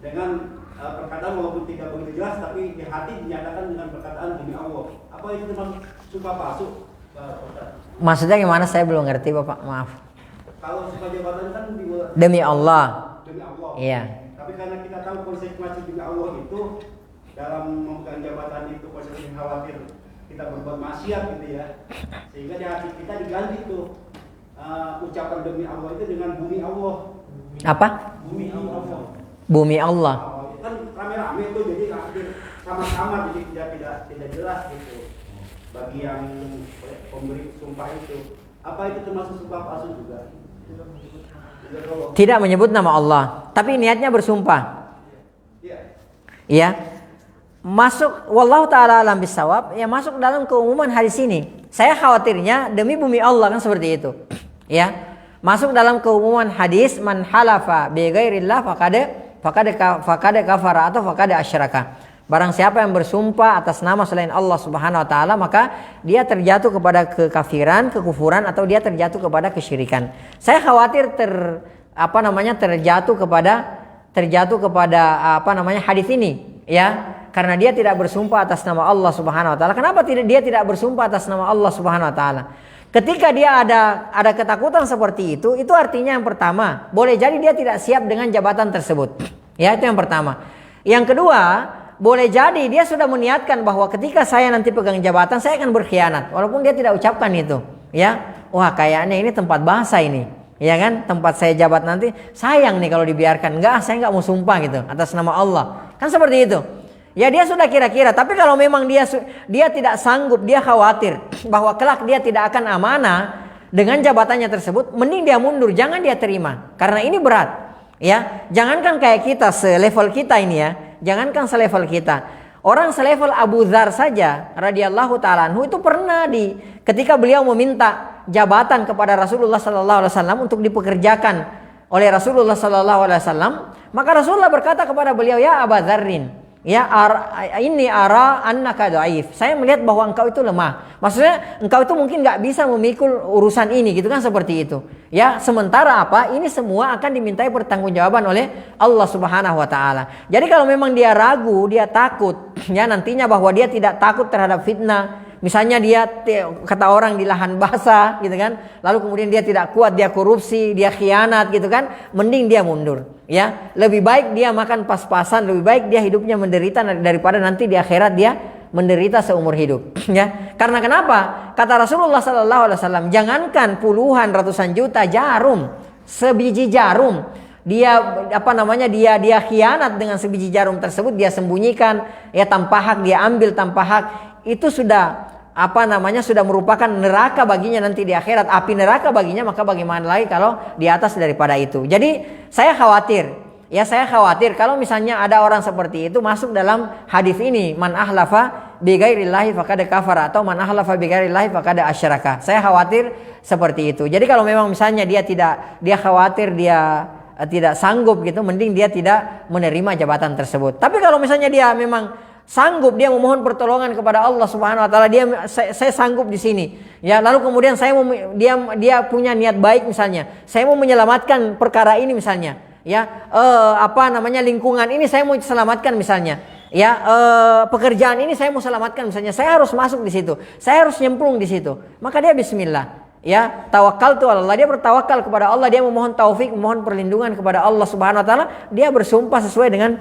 dengan perkataan walaupun tidak begitu jelas, tapi di hati dinyatakan dengan perkataan demi Allah. Apa itu termasuk sumpah palsu? Maksudnya gimana? Saya belum ngerti Bapak, maaf. Kalau sumpah jabatan kan Demi Allah. Demi Allah. Iya. Tapi karena kita tahu konsekuensi demi Allah itu dalam memegang jabatan itu konsekuensi khawatir kita berbuat maksiat gitu ya. Sehingga di hati kita diganti tuh ucapan demi Allah itu dengan bumi Allah. Apa? Bumi Allah. Bumi Allah. Kan rame-rame tuh, jadi hampir sama-sama, jadi tidak jelas gitu. Bagi yang pemberi sumpah itu, apa itu termasuk sumpah palsu juga? Tidak menyebut nama Allah, tapi niatnya bersumpah. Iya. Iya. Masuk, wallahu taala alam bisawab, ya masuk dalam keumuman hadis ini. Saya khawatirnya demi bumi Allah kan seperti itu. Ya. Masuk dalam keumuman hadis, man halafa bi ghairillah faqad kafara atau faqad asyraka. Barang siapa yang bersumpah atas nama selain Allah Subhanahu wa taala, maka dia terjatuh kepada kekafiran, kekufuran, atau dia terjatuh kepada kesyirikan. Saya khawatir terjatuh kepada hadis ini, ya. Karena dia tidak bersumpah atas nama Allah Subhanahu wa taala. Kenapa dia tidak bersumpah atas nama Allah Subhanahu wa taala? Ketika dia ada ketakutan seperti itu artinya yang pertama, boleh jadi dia tidak siap dengan jabatan tersebut. Ya, itu yang pertama. Yang kedua, boleh jadi dia sudah meniatkan bahwa ketika saya nanti pegang jabatan saya akan berkhianat, walaupun dia tidak ucapkan itu. Ya, wah kayaknya ini tempat bahasa ini. Ya kan, tempat saya jabat nanti sayang nih kalau dibiarkan. Enggak, saya enggak mau sumpah gitu atas nama Allah. Kan seperti itu. Ya dia sudah kira-kira, tapi kalau memang dia tidak sanggup, dia khawatir bahwa kelak dia tidak akan amanah dengan jabatannya tersebut, mending dia mundur, jangan dia terima. Karena ini berat. Ya, jangankan kayak kita selevel kita ini ya. Jangankan selevel kita. Orang selevel Abu Dzar saja radhiyallahu taala anhu itu pernah ketika beliau meminta jabatan kepada Rasulullah sallallahu alaihi wasallam untuk dipekerjakan oleh Rasulullah sallallahu alaihi wasallam, maka Rasulullah berkata kepada beliau, "Ya Abu Dzarrin, ya ini ara annaka dhaif." Saya melihat bahwa engkau itu lemah. Maksudnya engkau itu mungkin enggak bisa memikul urusan ini gitu kan, seperti itu. Ya, sementara apa? Ini semua akan dimintai pertanggungjawaban oleh Allah Subhanahu wa taala. Jadi kalau memang dia ragu, dia takut ya nantinya bahwa dia tidak takut terhadap fitnah. Misalnya dia kata orang di lahan basah gitu kan, lalu kemudian dia tidak kuat, dia korupsi, dia khianat gitu kan, mending dia mundur. Ya, lebih baik dia makan pas-pasan, lebih baik dia hidupnya menderita daripada nanti di akhirat dia menderita seumur hidup. Ya, karena kenapa? Kata Rasulullah sallallahu alaihi wasallam, jangankan puluhan ratusan juta jarum, sebiji jarum dia dia khianat dengan sebiji jarum tersebut, dia sembunyikan ya tanpa hak, dia ambil tanpa hak, itu sudah sudah merupakan neraka baginya nanti di akhirat, api neraka baginya, maka bagaimana lagi kalau di atas daripada itu. Jadi saya khawatir kalau misalnya ada orang seperti itu masuk dalam hadis ini, man ahlafa bi ghairillahi faqad kafara, atau man ahlafa bi ghairillahi faqad asyraka. Saya khawatir seperti itu. Jadi kalau memang misalnya dia khawatir, dia tidak sanggup gitu, mending dia tidak menerima jabatan tersebut. Tapi kalau misalnya dia memang sanggup, dia memohon pertolongan kepada Allah Subhanahu wa taala, saya sanggup di sini. Ya, lalu kemudian dia punya niat baik misalnya. Saya mau menyelamatkan perkara ini misalnya. Ya, lingkungan ini saya mau selamatkan misalnya. Ya, pekerjaan ini saya mau selamatkan misalnya. Saya harus masuk di situ. Saya harus nyemplung di situ. Maka dia bismillah. Ya, tawakkaltu 'ala Allah, dia bertawakal kepada Allah, dia memohon taufik, memohon perlindungan kepada Allah Subhanahu wa taala, dia bersumpah sesuai dengan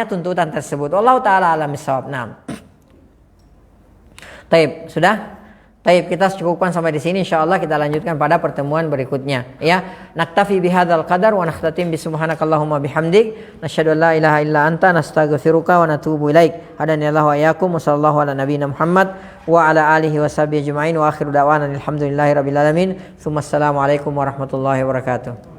tuntutan tersebut. Wallahu taala alam bissawab. Naam. Taib, sudah? Taib, kita cukupkan sampai di sini, insyaallah kita lanjutkan pada pertemuan berikutnya. Ya, naktafi bihadzal qadar wa nakhtatim bi subhanakallahumma bihamdik, nasyhadu an la ilaha illa anta, nastaghfiruka wa natubu ilaik. Hadanallahu wa iyyakum, wa sallallahu ala nabiyyina Muhammad wa ala alihi washabihi ajmain, wa akhiru da'wana alhamdulillahi rabbil alamin. Tsumma assalamu alaikum warahmatullahi wabarakatuh.